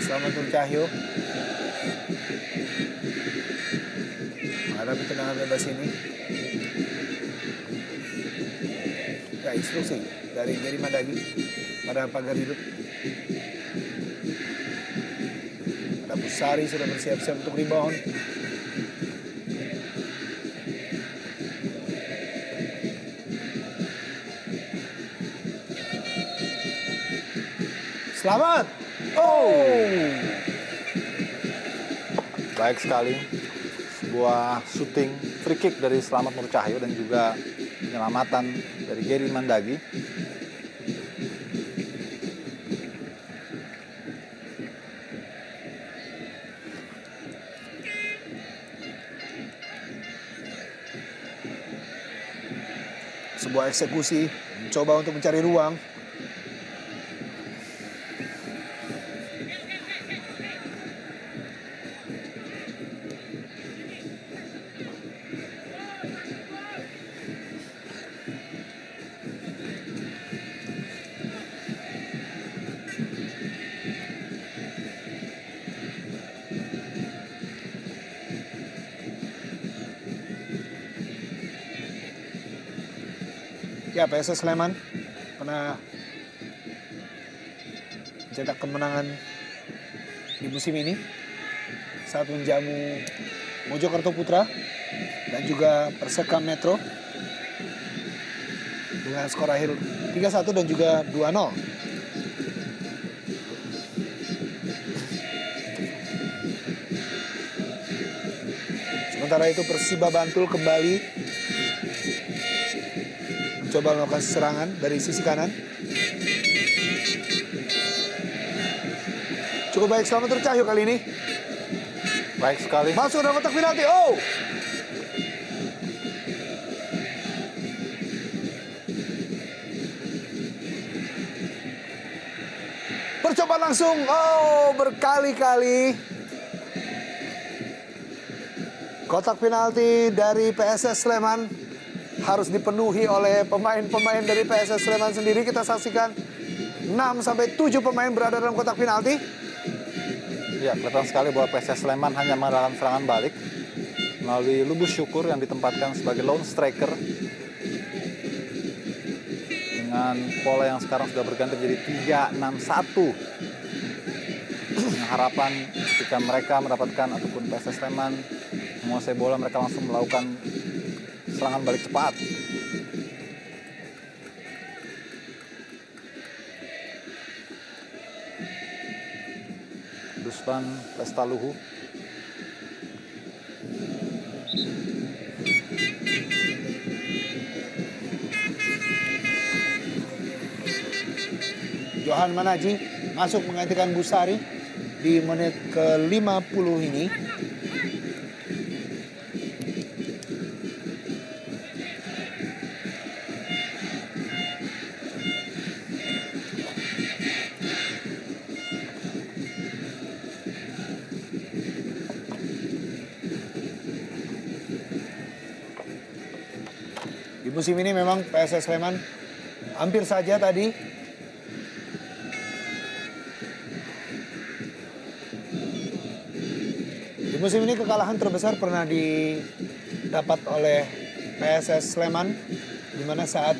Selamat Cahyo menghadapi tendangan bebas ini. Ya, instruksi dari Gary Mandagi pada pagar hidup. Ada Busari sudah bersiap-siap untuk rebound. Selamat. Oh. Baik sekali. Sebuah shooting free kick dari Selamat Nurcahyo dan juga penyelamatan dari Gary Mandagi. Sebuah eksekusi, mencoba untuk mencari ruang. Ya, PSS Sleman pernah mencetak kemenangan di musim ini saat menjamu Mojokerto Putra dan juga Persekam Metro dengan skor akhir 3-1 dan juga 2-0. Sementara itu Persiba Bantul kembali coba melakukan serangan dari sisi kanan. Cukup baik Slamet Nur Cahyo kali ini. Baik sekali. Masuk dalam kotak penalti. Oh! Percobaan langsung. Oh, berkali-kali. Kotak penalti dari PSS Sleman harus dipenuhi oleh pemain-pemain dari PSS Sleman sendiri. Kita saksikan 6-7 pemain berada dalam kotak penalti. Ya, kelihatan sekali bahwa PSS Sleman hanya mengandalkan serangan balik melalui Lubus Syukur yang ditempatkan sebagai lone striker dengan pola yang sekarang sudah berganti menjadi 3-6-1. Dengan harapan ketika mereka mendapatkan ataupun PSS Sleman menguasai bola, mereka langsung melakukan serangan balik cepat. Duslan Lestaluhu. Johan Manaji masuk menggantikan Busari di menit ke-50 ini. Di musim ini memang PSS Sleman hampir saja tadi di musim ini kekalahan terbesar pernah didapat oleh PSS Sleman, di mana saat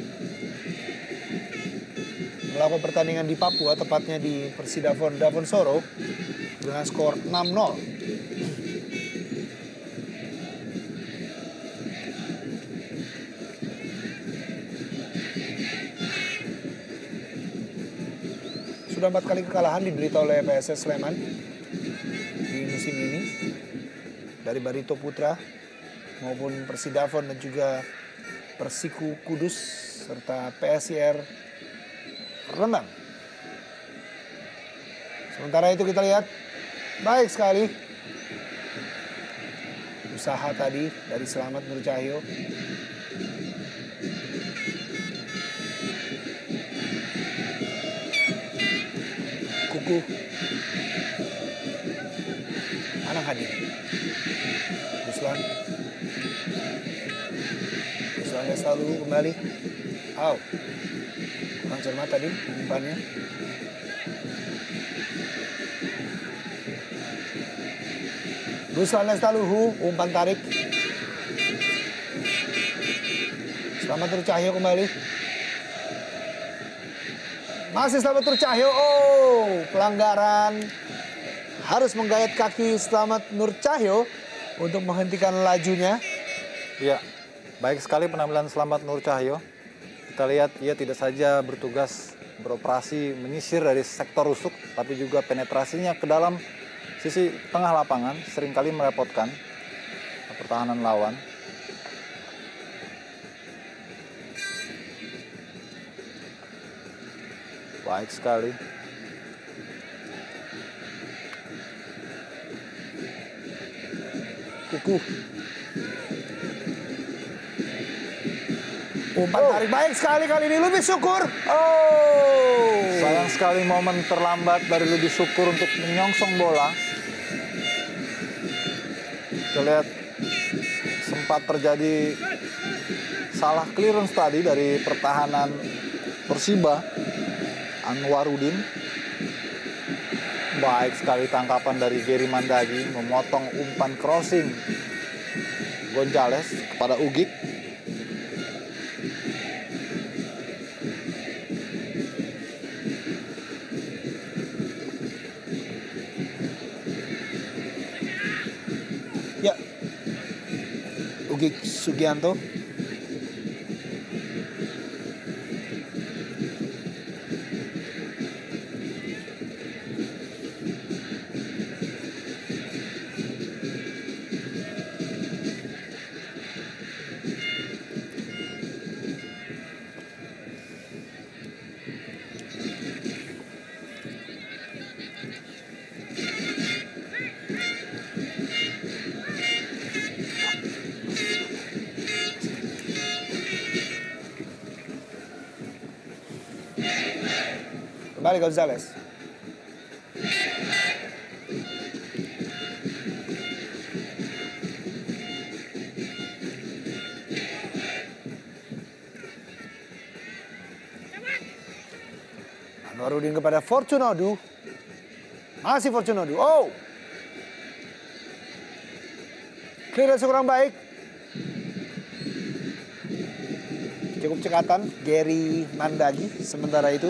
melakukan pertandingan di Papua, tepatnya di Persidafon Davonsoro dengan skor 6-0. Sudah 4 kali kekalahan diderita oleh PSS Sleman di musim ini, dari Barito Putra maupun Persidafon dan juga Persiku Kudus serta PSIR Rembang. Sementara itu kita lihat baik sekali usaha tadi dari Slamet Nur Cahyo. Kuku Anang Hadi. Ruslan selalu kembali. Kurang cermat tadi umpannya. Ruslan Lestaluhu, umpan tarik. Slamet Nur Cahyo kembali. Masih Slamet Nur Cahyo. Oh, pelanggaran. Harus menggayat kaki Slamet Nur Cahyo untuk menghentikan lajunya. Ya, baik sekali penampilan Slamet Nur Cahyo. Kita lihat ia tidak saja bertugas beroperasi menyisir dari sektor rusuk, tapi juga penetrasinya ke dalam sisi tengah lapangan seringkali merepotkan pertahanan lawan. Baik sekali. Kuku. Umpan tarik baik sekali kali ini, Lubis Syukur. Oh. Sayang sekali momen terlambat dari Lubis Syukur untuk menyongsong bola. Kita lihat sempat terjadi salah clearance tadi dari pertahanan Persiba, Anwarudin. Baik sekali tangkapan dari Gary Mandagi memotong umpan crossing Gonzales kepada Ugik. Ya, Ugik Sugianto. Kembali Gonzales. Anwarudin kepada Fortunodu. Masih Fortunodu. Oh. Clearance kurang baik. Cukup cekatan Gary Mandagi sementara itu.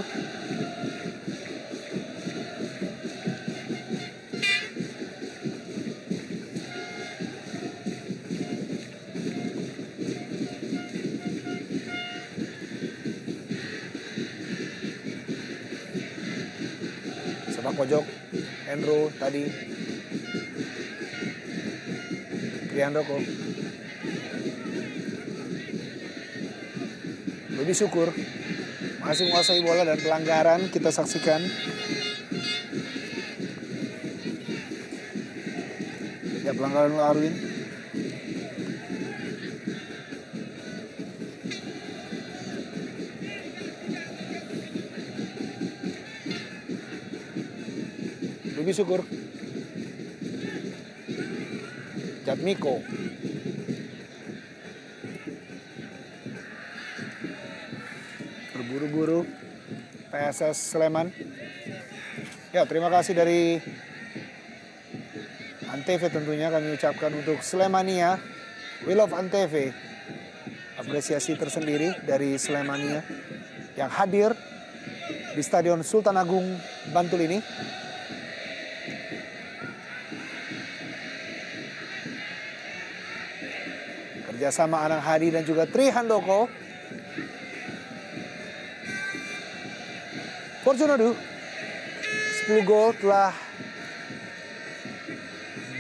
Sepak pojok Endro tadi. Kriandoko. Lebih syukur masih menguasai bola dan pelanggaran kita saksikan. Ya, pelanggaran Arwin. Lebih syukur. Jatmiko. Berburu-buru PSS Sleman. Ya, terima kasih dari Antv tentunya kami ucapkan untuk Slemania. We love Antv. Apresiasi tersendiri dari Slemania yang hadir di Stadion Sultan Agung Bantul ini. Kerjasama Anang Hadi dan juga Tri Handoko. Fortunodu, 10 gol telah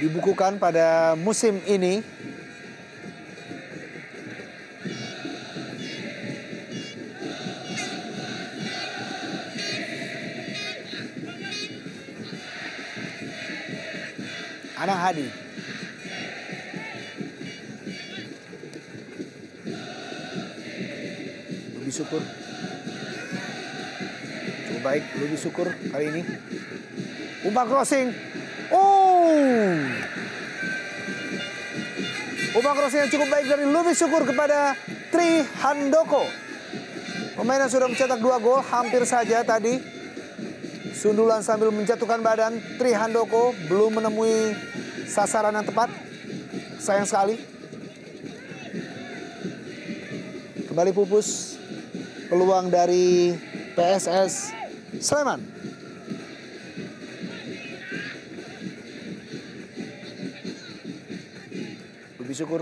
dibukukan pada musim ini. Anang Hadi. Lebih syukur. Cukup baik, lebih syukur kali ini. Umpan crossing. Oh. Umpan crossing yang cukup baik dari Lebih Syukur kepada Tri Handoko. Pemain yang sudah mencetak 2 gol hampir saja tadi. Sundulan sambil menjatuhkan badan. Tri Handoko belum menemui sasaran yang tepat. Sayang sekali. Kembali pupus peluang dari PSS Sleman. Lebih syukur.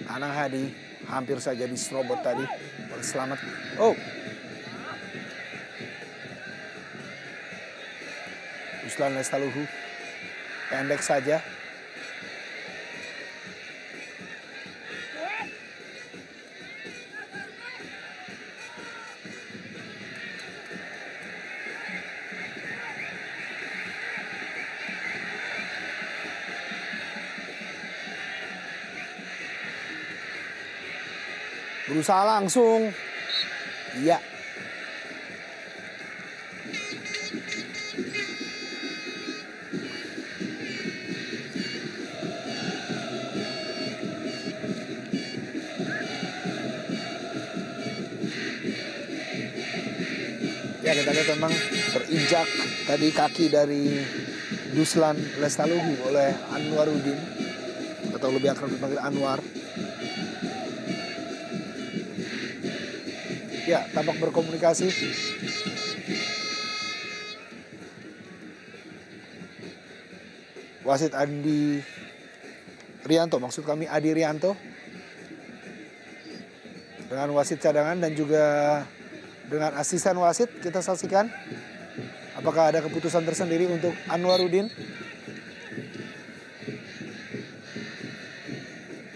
Anang Hadi hampir saja diserobot tadi oleh Selamat. Oh. Ruslan Lestaluhu. Pendek saja. Berusaha langsung. Iya. Ya, kita lihat memang terinjak tadi kaki dari Duslan Lestaluhu oleh Anwaruddin, atau lebih akrab dipanggil Anwar. Ya, tampak berkomunikasi. Wasit Andi Rianto, maksud kami Adi Rianto, dengan wasit cadangan dan juga dengan asisten wasit. Kita saksikan apakah ada keputusan tersendiri untuk Anwaruddin.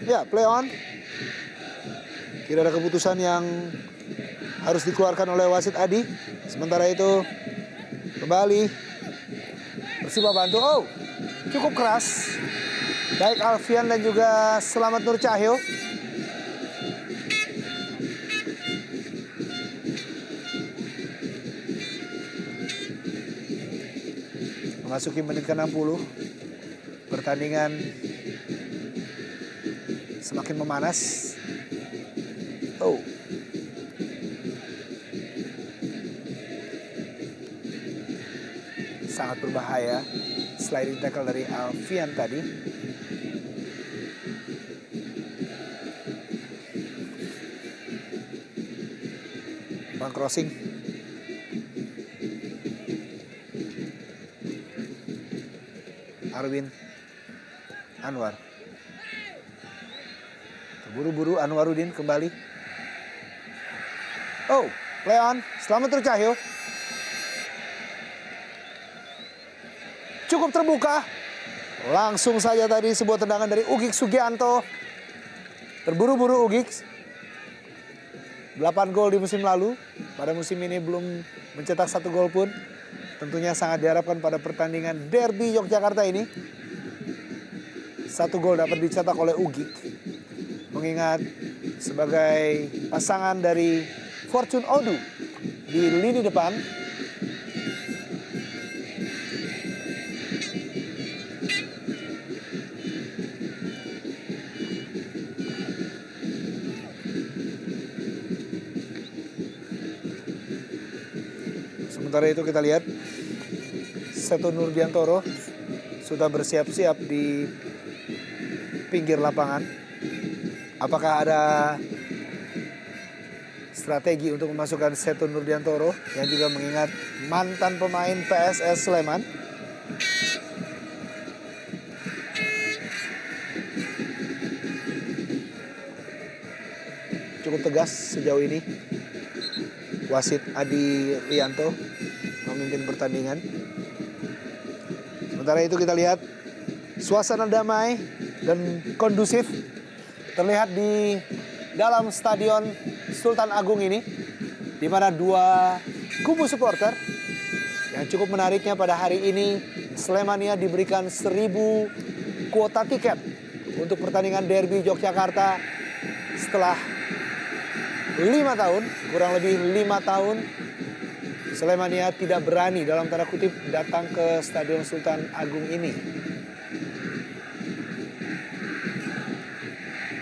Ya, play on. Tidak ada keputusan yang harus dikeluarkan oleh wasit Adi. Sementara itu kembali Persiba bantu. Oh, cukup keras. Baik Alfian dan juga Selamat Nur Cahyo. Memasuki menit ke-60. Pertandingan semakin memanas. Oh. Sangat berbahaya. Sliding tackle dari Alfian tadi. Bang crossing. Arwin Anwar. Terburu-buru Anwaruddin kembali. Oh, play on. Selamat Nur Cahyo. Cukup terbuka. Langsung saja tadi sebuah tendangan dari Ugik Sugianto. Terburu-buru Ugik. 8 gol di musim lalu. Pada musim ini belum mencetak 1 gol pun. Tentunya sangat diharapkan pada pertandingan Derby Yogyakarta ini 1 gol dapat dicetak oleh Ugik. Mengingat sebagai pasangan dari Fortune Odu di lini depan. Sementara itu kita lihat Seto Nurdiantoro sudah bersiap-siap di pinggir lapangan. Apakah ada strategi untuk memasukkan Seto Nurdiantoro yang juga mengingat mantan pemain PSS Sleman? Cukup tegas sejauh ini wasit Adi Rianto memimpin pertandingan. Sementara itu kita lihat suasana damai dan kondusif terlihat di dalam Stadion Sultan Agung ini, di mana dua kubu supporter. Yang cukup menariknya pada hari ini Slemania diberikan 1.000 kuota tiket untuk pertandingan Derby Yogyakarta setelah 5 tahun, kurang lebih 5 tahun Slemania tidak berani dalam tanda kutip datang ke Stadion Sultan Agung ini.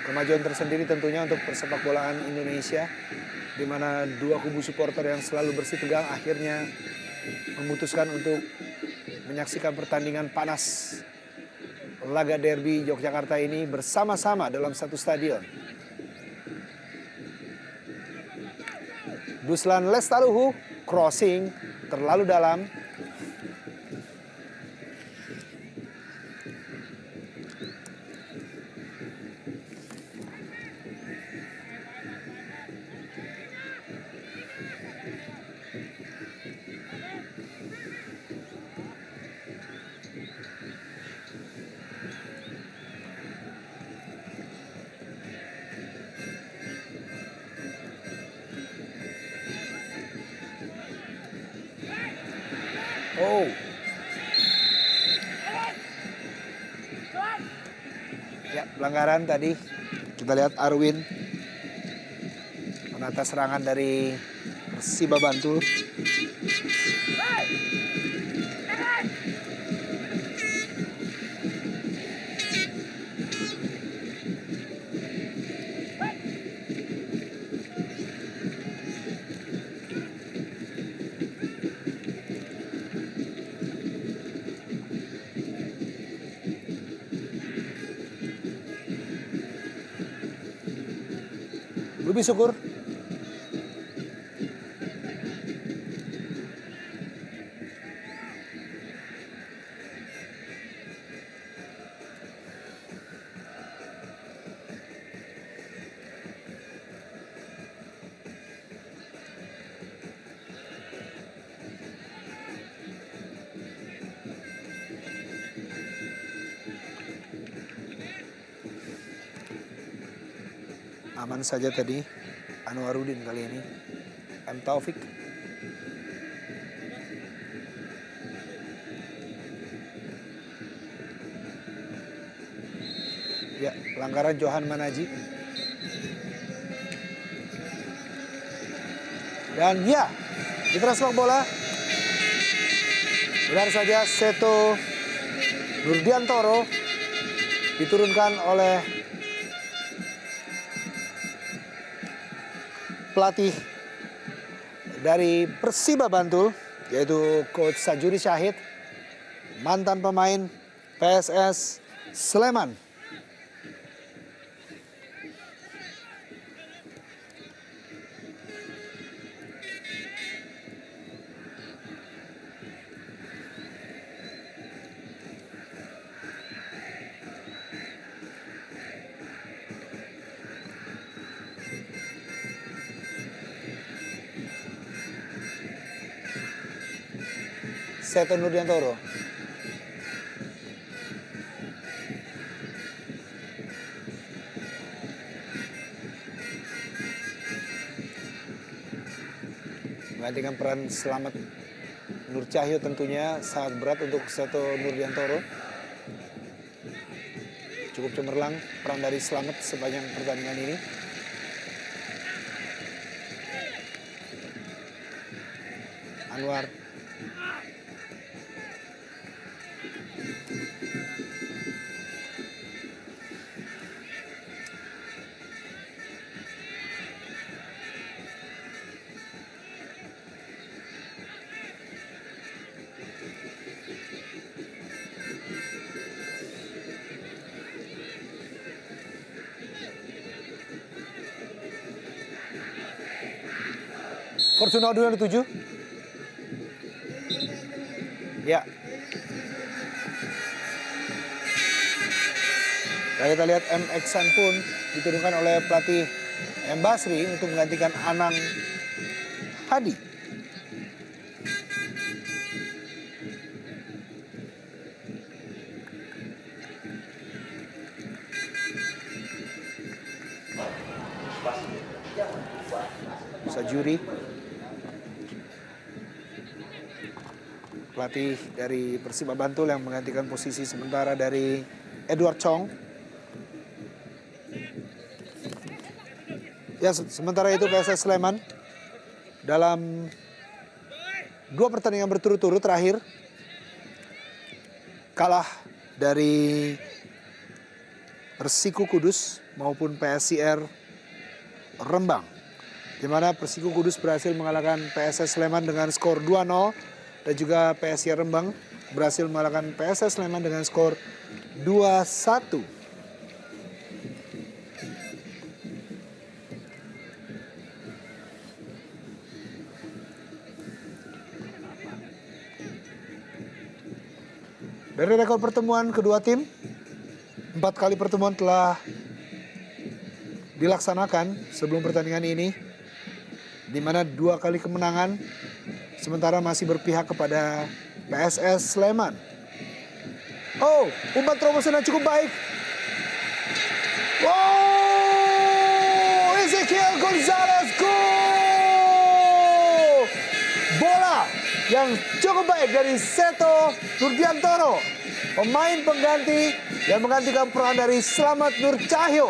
Kemajuan tersendiri tentunya untuk persepak bolaan Indonesia, di mana dua kubu supporter yang selalu bersitegang akhirnya memutuskan untuk menyaksikan pertandingan panas laga Derby Yogyakarta ini bersama-sama dalam satu stadion. Duslan Lestaluhu crossing terlalu dalam. Oh. Ya, pelanggaran tadi. Kita lihat Arwin menata serangan dari Persiba Bantul. Lebih syukur. Aman saja tadi Anwarudin kali ini. M. Taufik. Ya, pelanggaran Johan Manaji. Dan ya, di transfer bola. Benar saja, Seto Nurdiantoro diturunkan oleh pelatih dari Persiba Bantul, yaitu Coach Sajuri Syahid, mantan pemain PSS Sleman. Seto Nurdiantoro. Menggantikan peran Selamat Nur Cahyo tentunya sangat berat untuk Seto Nurdiantoro. Cukup cemerlang peran dari Selamat sepanjang pertandingan ini. Anwar. Fortuna 207. Ya. Dan kita lihat M. Eksan pun diturunkan oleh pelatih M. Basri untuk menggantikan Anang Hadi. Sajuri, pelatih dari Persiba Bantul yang menggantikan posisi sementara dari Edward Chong. Ya, sementara itu PSS Sleman dalam 2 pertandingan berturut-turut terakhir kalah dari Persiku Kudus maupun PSIR Rembang, di mana Persiku Kudus berhasil mengalahkan PSS Sleman dengan skor 2-0 dan juga PSIR Rembang berhasil mengalahkan PSS Sleman dengan skor 2-1. Dari rekor pertemuan kedua tim, 4 kali pertemuan telah dilaksanakan sebelum pertandingan ini, di mana 2 kali kemenangan, sementara masih berpihak kepada PSS Sleman. Oh, umpan terobosan yang cukup baik. Wow, Ezekiel Gonzalez, gol! Bola yang cukup baik dari Seto Nurdiantoro, pemain pengganti yang menggantikan peran dari Selamat Nur Cahyo.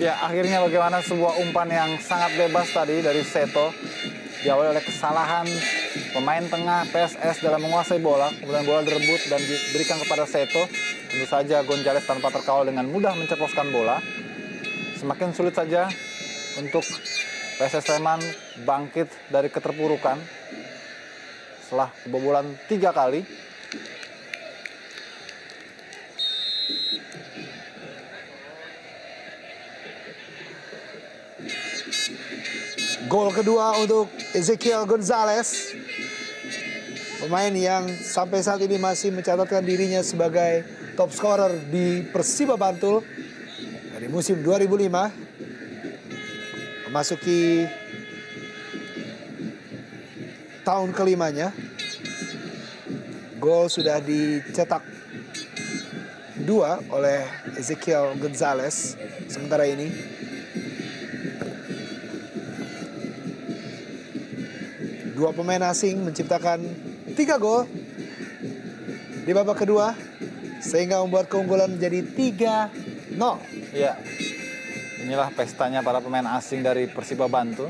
Ya, akhirnya bagaimana sebuah umpan yang sangat bebas tadi dari Seto diawali oleh kesalahan pemain tengah PSS dalam menguasai bola, kemudian bola direbut dan diberikan kepada Seto. Tentu saja Gonzales tanpa terkawal dengan mudah menceploskan bola. Semakin sulit saja untuk PSS Sleman bangkit dari keterpurukan setelah kebobolan 3 kali. Gol kedua untuk Ezekiel Gonzalez, pemain yang sampai saat ini masih mencatatkan dirinya sebagai top scorer di Persiba Bantul dari musim 2005, memasuki tahun kelimanya. Gol sudah dicetak 2 oleh Ezekiel Gonzalez sementara ini. Dua pemain asing menciptakan 3 gol di babak kedua sehingga membuat keunggulan menjadi 3-0. Ya, inilah pestanya para pemain asing dari Persiba Bantul,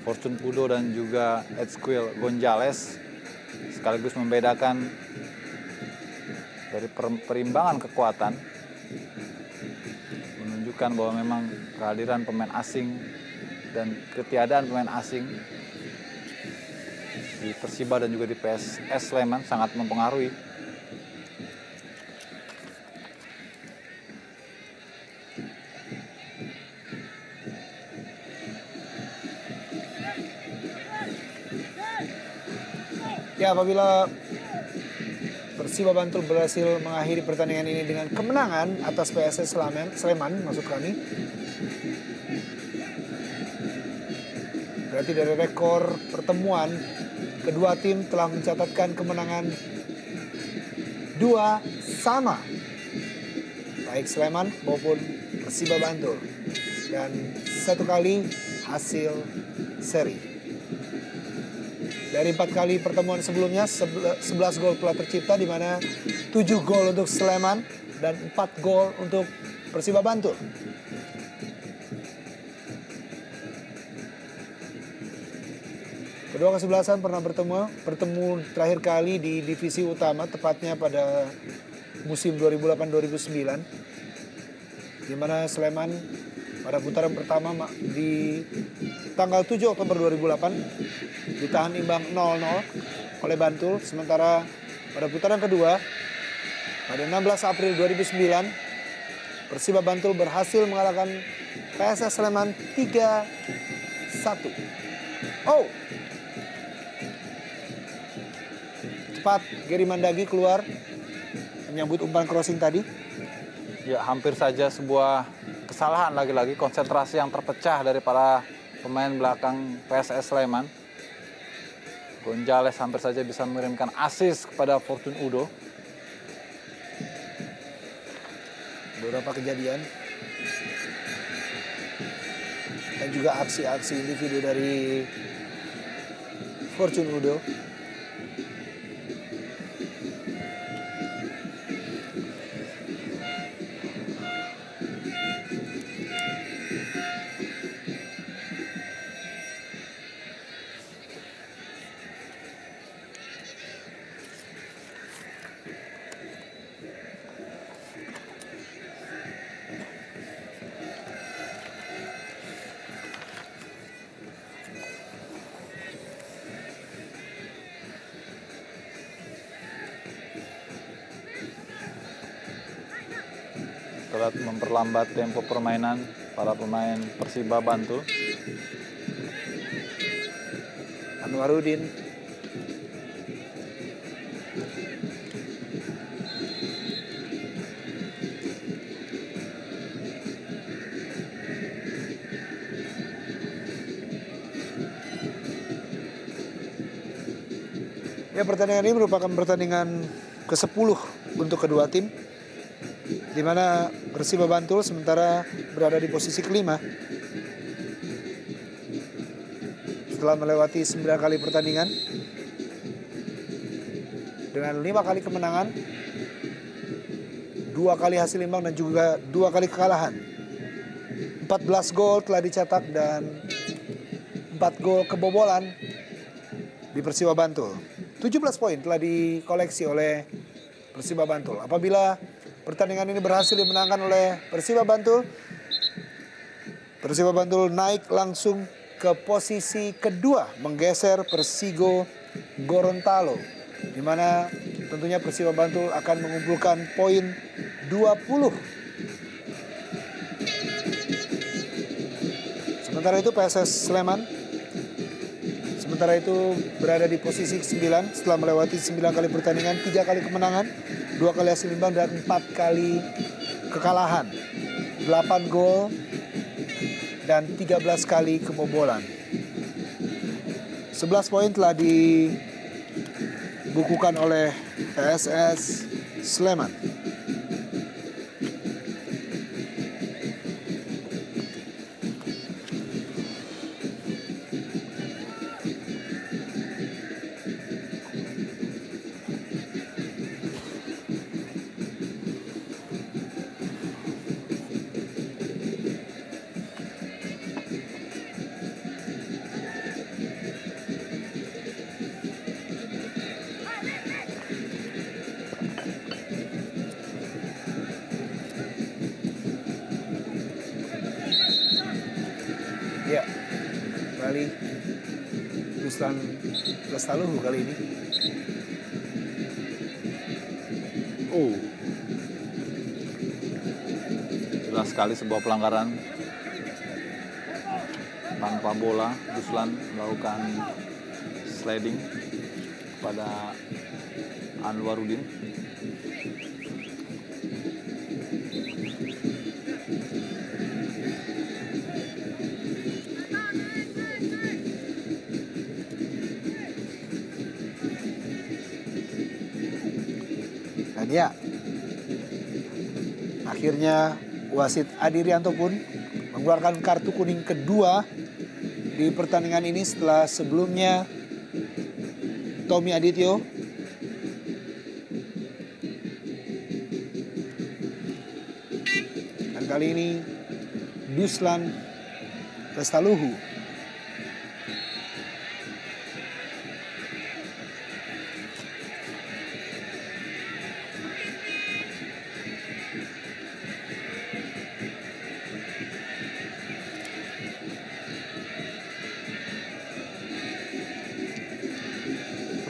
Fortune Udo dan juga Ezekiel Gonzalez, sekaligus membedakan dari perimbangan kekuatan, menunjukkan bahwa memang kehadiran pemain asing dan ketiadaan pemain asing di Persiba dan juga di PSS Sleman sangat mempengaruhi. Ya, apabila Persiba Bantul berhasil mengakhiri pertandingan ini dengan kemenangan atas PSS Sleman, maksud kami, berarti dari rekor pertemuan kedua tim telah mencatatkan kemenangan 2 sama, baik Sleman maupun Persiba Bantul, dan 1 kali hasil seri. Dari 4 kali pertemuan sebelumnya, 11 gol telah tercipta, di mana 7 gol untuk Sleman dan 4 gol untuk Persiba Bantul. Kedua kesebelasan pernah bertemu terakhir kali di divisi utama, tepatnya pada musim 2008-2009, di mana Sleman pada putaran pertama di tanggal 7 Oktober 2008 ditahan imbang 0-0 oleh Bantul. Sementara pada putaran kedua pada 16 April 2009 Persiba Bantul berhasil mengalahkan PSS Sleman 3-1. Oh, cepat Gary Mandagi keluar menyambut umpan crossing tadi. Ya, hampir saja sebuah kesalahan lagi-lagi, konsentrasi yang terpecah dari para pemain belakang PSS Sleman. Gonzales hampir saja bisa mengirimkan assist kepada Fortune Udo. Beberapa kejadian dan juga aksi-aksi individu dari Fortune Udo. Telah memperlambat tempo permainan para pemain Persiba Bantul. Anwarudin, ya, pertandingan ini merupakan pertandingan ke-10 untuk kedua tim, di mana Persiba Bantul sementara berada di posisi kelima setelah melewati 9 kali pertandingan dengan 5 kali kemenangan, 2 kali hasil imbang dan juga 2 kali kekalahan. 14 gol telah dicetak dan 4 gol kebobolan di Persiba Bantul. 17 poin telah dikoleksi oleh Persiba Bantul. Apabila pertandingan ini berhasil dimenangkan oleh Persiba Bantul, Persiba Bantul naik langsung ke posisi kedua, menggeser Persigo Gorontalo, di mana tentunya Persiba Bantul akan mengumpulkan poin 20. Sementara itu PSS Sleman berada di posisi ke-9 setelah melewati 9 kali pertandingan, 3 kali kemenangan, 2 kali hasil imbang dan 4 kali kekalahan. 8 gol dan 13 kali kebobolan. 11 poin telah dibukukan oleh PSS Sleman. Ya, kembali Ruslan Lestaluhu kali ini. Jelas sekali sebuah pelanggaran tanpa bola. Ruslan melakukan sliding pada Anwarudin. Dan ya, akhirnya wasit Adirianto pun mengeluarkan kartu kuning kedua di pertandingan ini setelah sebelumnya Tommy Adityo dan kali ini Duslan Lestaluhu.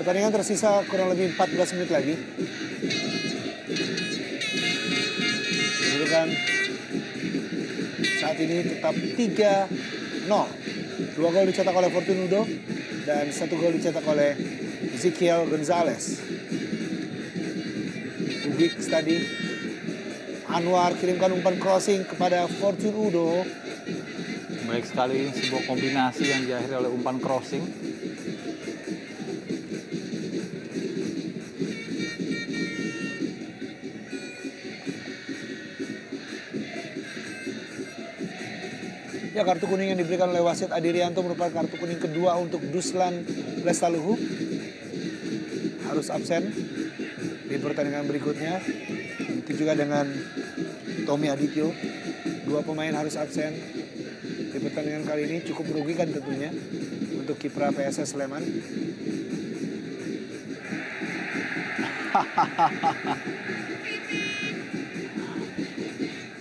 Pertandingan tersisa kurang lebih 14 menit lagi. Kedudukan saat ini tetap 3-0. 2 gol dicetak oleh Fortunudo dan 1 gol dicetak oleh Ezekiel Gonzalez. Ubik tadi, Anwar kirimkan umpan crossing kepada Fortunudo. Baik sekali sebuah kombinasi yang diakhiri oleh umpan crossing. Ya, kartu kuning yang diberikan oleh wasit Adirianto merupakan kartu kuning kedua untuk Duslan Lestaluhu. Harus absen di pertandingan berikutnya. Itu juga dengan Tommy Adityo. 2 pemain harus absen di pertandingan kali ini. Cukup merugikan tentunya untuk kiprah PSS Sleman.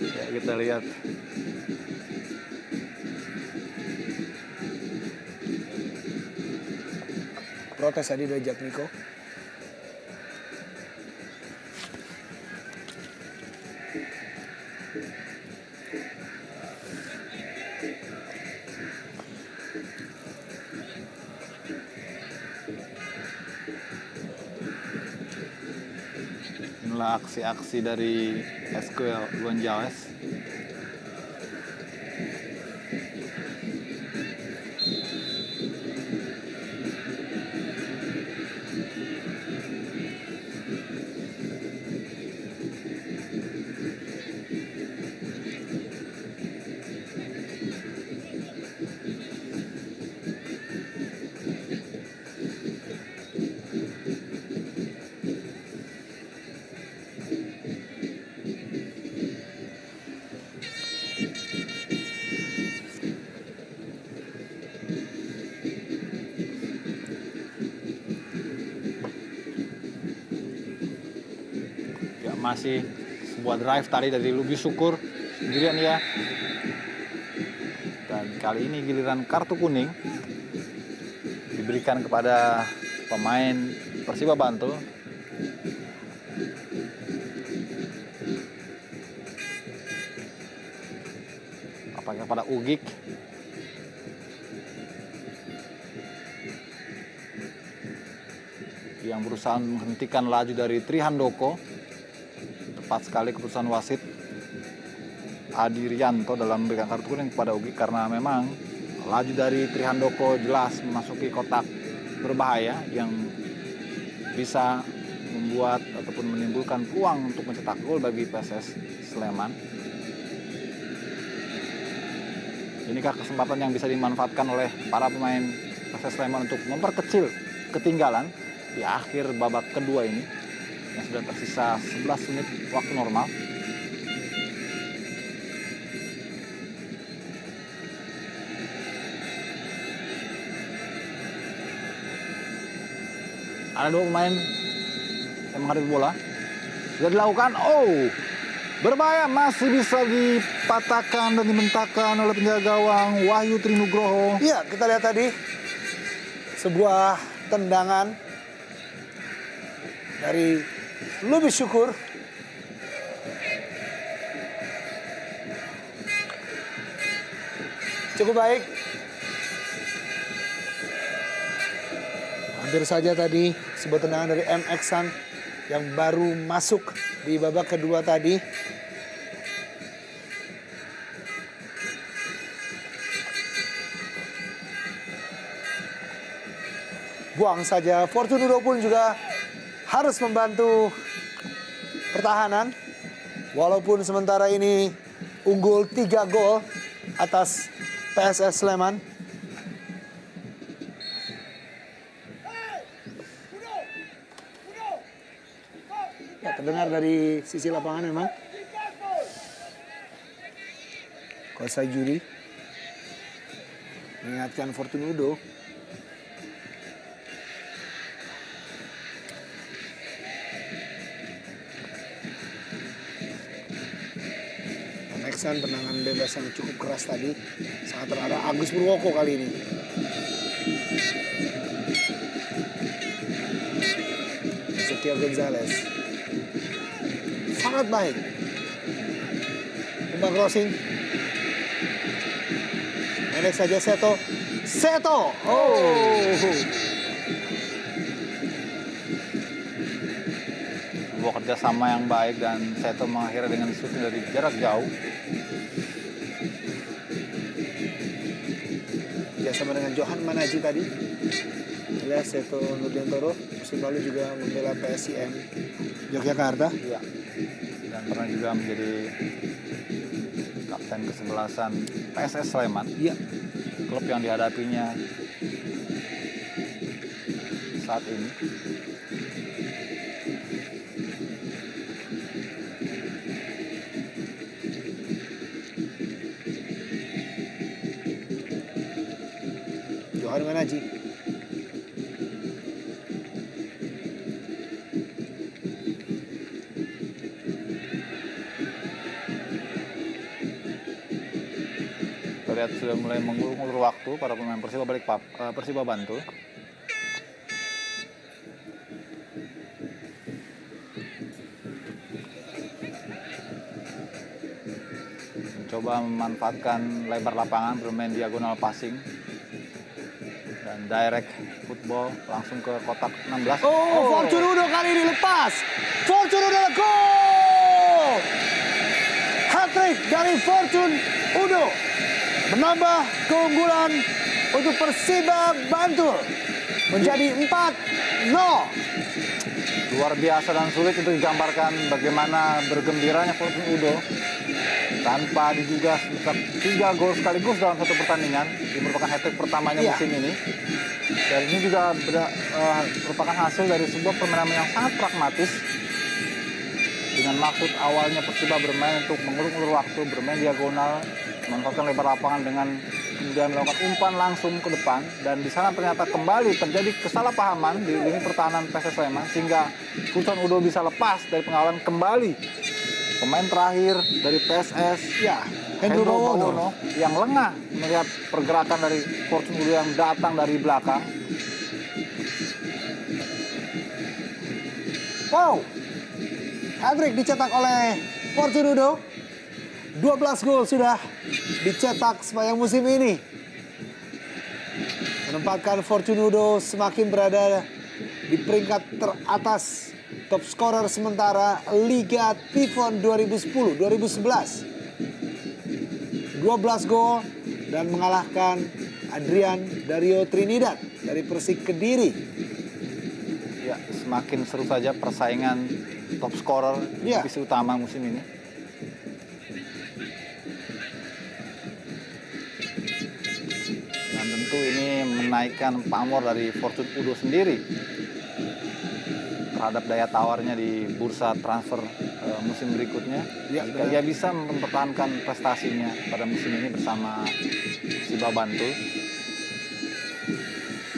Ya, kita lihat. Protes tadi dari Jatmiko. Inilah aksi-aksi dari Esquiel Gonzalez. Masih sebuah drive tadi dari Lubi Syukur sendirian ya. Dan kali ini giliran kartu kuning diberikan kepada pemain Persiba Bantul. Apakah pada Ugik. Yang berusaha menghentikan laju dari Trihandoko. Tepat sekali keputusan wasit Adi Rianto dalam memberikan kartu kuning kepada Ugi, karena memang laju dari Trihandoko jelas memasuki kotak berbahaya yang bisa membuat ataupun menimbulkan peluang untuk mencetak gol bagi PSS Sleman. Inikah kesempatan yang bisa dimanfaatkan oleh para pemain PSS Sleman untuk memperkecil ketinggalan di akhir babak kedua ini yang sudah tersisa 11 menit waktu normal. Ada dua pemain yang menghadapi bola. Sudah dilakukan. Oh, berbahaya, masih bisa dipatahkan dan dimentakkan oleh penjaga gawang Wahyu Trinugroho. Iya, kita lihat tadi sebuah tendangan dari Lubi Syukur. Cukup baik. Hampir saja tadi sebuah tendangan dari M. Eksan yang baru masuk di babak kedua tadi. Buang saja. Fortunudo pun juga harus membantu pertahanan. Walaupun sementara ini unggul 3 gol atas PSS Sleman. Ya, terdengar dari sisi lapangan memang. Kosa juri mengingatkan Fortunudo. Eksan tendangan bebas yang cukup keras tadi, sangat terarah. Agus Purwoko kali ini. Ezekiel Gonzalez sangat baik. Umpan crossing. Pendek saja Seto. Seto. Oh. Sebuah kerjasama yang baik dan Seto mengakhiri dengan shooting dari jarak jauh. Bersama dengan Johan Manaji tadi. Lihat Seto Nurdiantoro musim lalu juga membela PSIM Yogyakarta. Ya. Dan pernah juga menjadi kapten kesebelasan PSS Sleman. Iya. Klub yang dihadapinya saat ini. Johan Manaji. Terlihat sudah mulai mengulur waktu para pemain Persiba Bantul. Mencoba memanfaatkan lebar lapangan, bermain diagonal passing dan direct football langsung ke kotak 16. Oh, Fortunudo kali ini lepas. Fortunudo gol! Hat-trick dari Fortunudo menambah keunggulan untuk Persiba Bantul menjadi 4-0. Luar biasa dan sulit untuk digambarkan bagaimana bergembiranya Fortunudo tanpa diduga sebesar 3 gol sekaligus dalam satu pertandingan. Ini merupakan hat-trick pertamanya musim ini. Dan ini juga merupakan hasil dari sebuah permainan yang sangat pragmatis dengan dengan maksud awalnya Persiba bermain untuk mengulur-ulur waktu, bermain diagonal, memanfaatkan lebar lapangan dengan kemudian melakukan umpan langsung ke depan, dan di sana ternyata kembali terjadi kesalahpahaman di lini pertahanan PSS Sleman sehingga Furton Udo bisa lepas dari pengawalan kembali. Pemain terakhir dari PSS, Ya, Hendro Hendro Bawono, Bawono. yang lengah melihat pergerakan dari Fortune Udo yang datang dari belakang. Wow, hat-trick dicetak oleh Fortune Udo. 12 gol sudah dicetak sepanjang musim ini. Menempatkan Fortune Udo semakin berada di peringkat teratas top scorer sementara Liga Tifon 2010-2011. 12 gol dan mengalahkan Adrian Dario Trinidad dari Persik Kediri. Ya, semakin seru saja persaingan top scorer Ya. divisi utama musim ini. Dan tentu ini menaikkan pamor dari Fortune Udo sendiri terhadap daya tawarnya di bursa transfer musim berikutnya. Ya, Jika benar. ia bisa mempertahankan prestasinya pada musim ini bersama Persiba Bantul.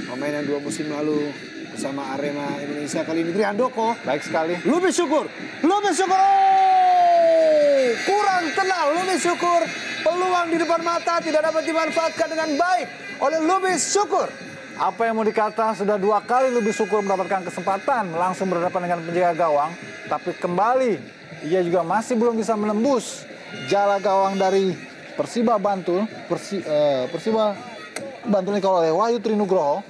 Pemain yang 2 musim lalu bersama Arema Indonesia, kali ini Trihandoko. Baik sekali. Lubis Syukur. Oh! Kurang tenang Lubis Syukur. Peluang di depan mata tidak dapat dimanfaatkan dengan baik oleh Lubis Syukur. Apa yang mau dikata, sudah 2 kali lebih syukur mendapatkan kesempatan langsung berhadapan dengan penjaga gawang. Tapi kembali, ia juga masih belum bisa menembus jala gawang dari Persiba Bantul. Persiba Bantul ini kalau oleh Wahyu Trinugroho.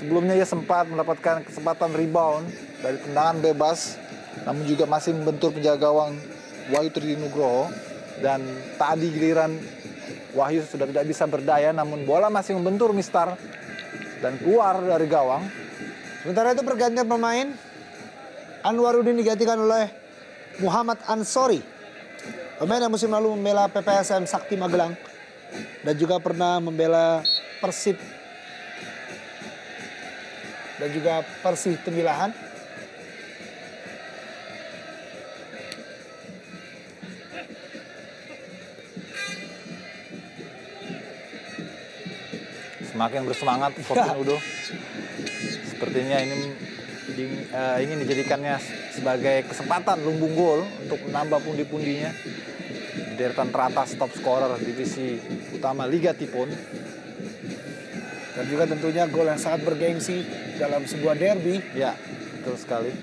Sebelumnya ia sempat mendapatkan kesempatan rebound dari tendangan bebas, namun juga masih membentur penjaga gawang Wahyu Trinugroho. Dan tadi giliran Wahyu sudah tidak bisa berdaya, namun bola masih membentur Mistar dan keluar dari gawang. Sementara itu pergantian pemain. Anwarudin digantikan oleh Muhammad Ansori. Pemain yang musim lalu membela PPSM Sakti Magelang dan juga pernah membela Persib dan juga Persih Temilahan. Semakin bersemangat Fortune Udo. Sepertinya ini ingin dijadikannya sebagai kesempatan lumbung gol untuk menambah pundi-pundinya di deretan teratas top scorer divisi utama Liga Tipon. Dan juga tentunya gol yang sangat bergengsi dalam sebuah derby. Ya, betul sekali.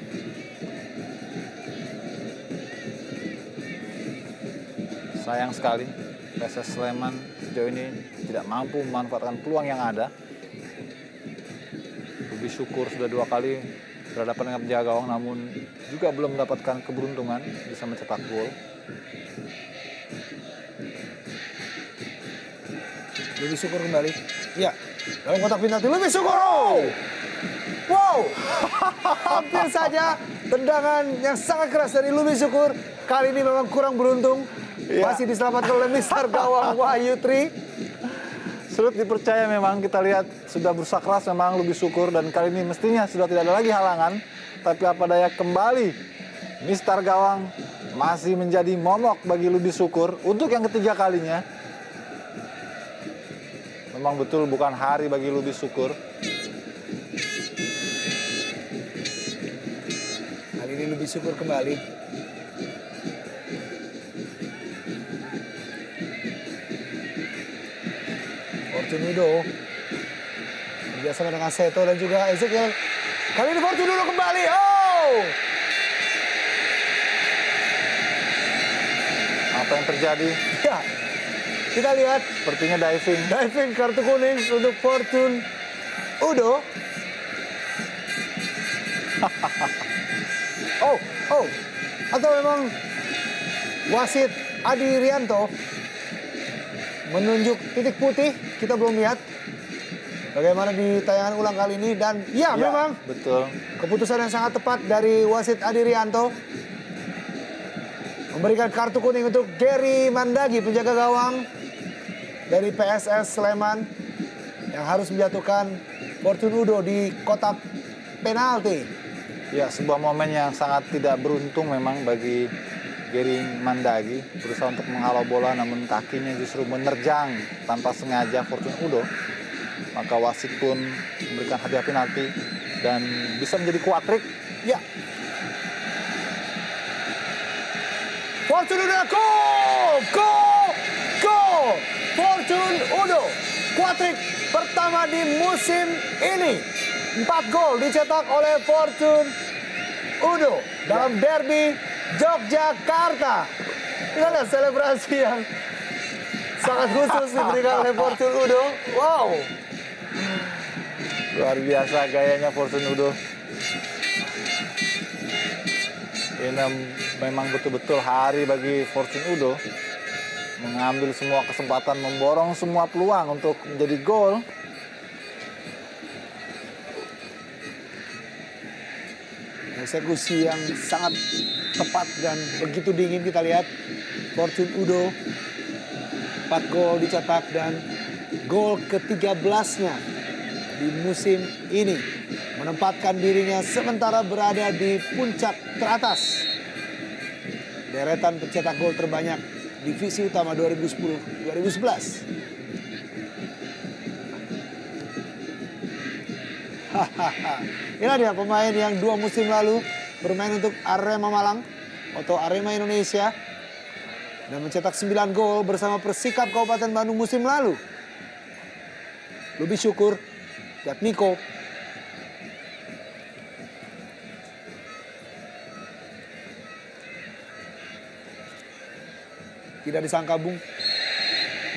Sayang sekali PSS Sleman sejauh ini tidak mampu memanfaatkan peluang yang ada. Lebih syukur sudah 2 kali berhadapan dengan penjaga gawang, namun juga belum mendapatkan keberuntungan bisa mencetak gol. Lebih Syukur kembali. Ya, dalam kotak penalti Lebih Syukur. Oh! Wow, hampir saja tendangan yang sangat keras dari Lebih Syukur. Kali ini memang kurang beruntung. Ya. Masih diselamatkan oleh Mister Gawang Wahyu Tri. Sulit dipercaya memang, kita lihat sudah berusaha keras memang Lebih Syukur, dan kali ini mestinya sudah tidak ada lagi halangan. Tapi apa daya, kembali Mister Gawang masih menjadi momok bagi Lebih Syukur untuk yang ketiga kalinya. Memang betul bukan hari bagi Lebih Syukur. Kali ini Lebih Syukur kembali. Fortune Udo bekerjasama dengan Seto dan juga Ezekiel. Kali ini Fortune Udo kembali. Oh! Apa yang terjadi? Ya, kita lihat Sepertinya diving. diving kartu kuning untuk Fortune Udo. Oh, atau memang wasit Adi Rianto menunjuk titik putih, kita belum lihat bagaimana di tayangan ulang kali ini. Dan ya, memang betul. keputusan yang sangat tepat dari wasit Adi Rianto memberikan kartu kuning untuk Gary Mandagi, penjaga gawang dari PSS Sleman, yang harus menjatuhkan Fortune Udo di kotak penalti. Ya, sebuah momen yang sangat tidak beruntung memang bagi Gering Mandagi. Berusaha untuk menghalau bola namun kakinya justru menerjang tanpa sengaja Fortune Udo. Maka wasit pun memberikan hadiah penalti dan bisa menjadi kuatrik. Ya. Fortune Udo, go! Go! Go! Fortune Udo, kuatrik pertama di musim ini. 4 gol dicetak oleh Fortune Udo dalam derby Yogyakarta. Kita lihat selebrasi yang sangat khusus diberikan oleh Fortune Udo. Wow. Luar biasa gayanya Fortune Udo. Ini memang betul-betul hari bagi Fortune Udo. Mengambil semua kesempatan, memborong semua peluang untuk menjadi gol. Eksekusi yang sangat tepat dan begitu dingin kita lihat. Fortune Udo 4 gol dicetak dan gol ke-13-nya di musim ini. Menempatkan dirinya sementara berada di puncak teratas deretan pencetak gol terbanyak divisi utama 2010-2011. Inilah dia pemain yang 2 musim lalu bermain untuk Arema Malang atau Arema Indonesia dan mencetak 9 gol bersama Persikap Kabupaten Bandung musim lalu. Lubi Syukur, Jatmiko, tidak disangka Bung,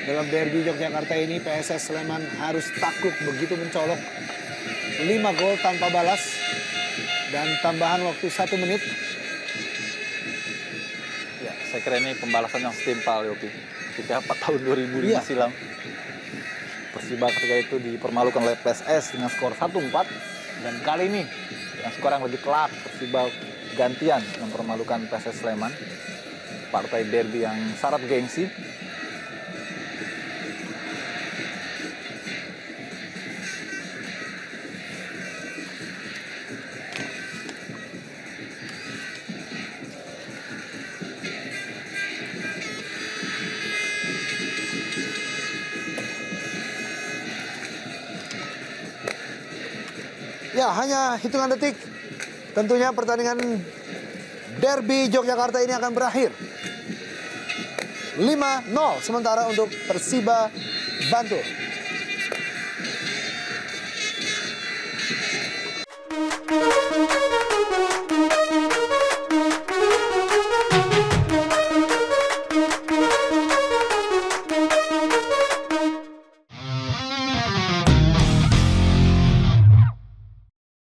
dalam derby Yogyakarta ini PSS Sleman harus takluk begitu mencolok. 5 gol tanpa balas dan tambahan waktu 1 menit. Ya, saya kira ini pembalasan yang setimpal, Yopi. Ketika 4 tahun 2005 silam, Persiba ketika itu dipermalukan oleh PSS dengan skor 1-4. Dan kali ini dengan skor yang lebih telak, Persiba gantian mempermalukan PSS Sleman. Partai derby yang syarat gengsi. Ya, hanya hitungan detik. Tentunya pertandingan derby Yogyakarta ini akan berakhir. 5-0 sementara untuk Persiba Bantul.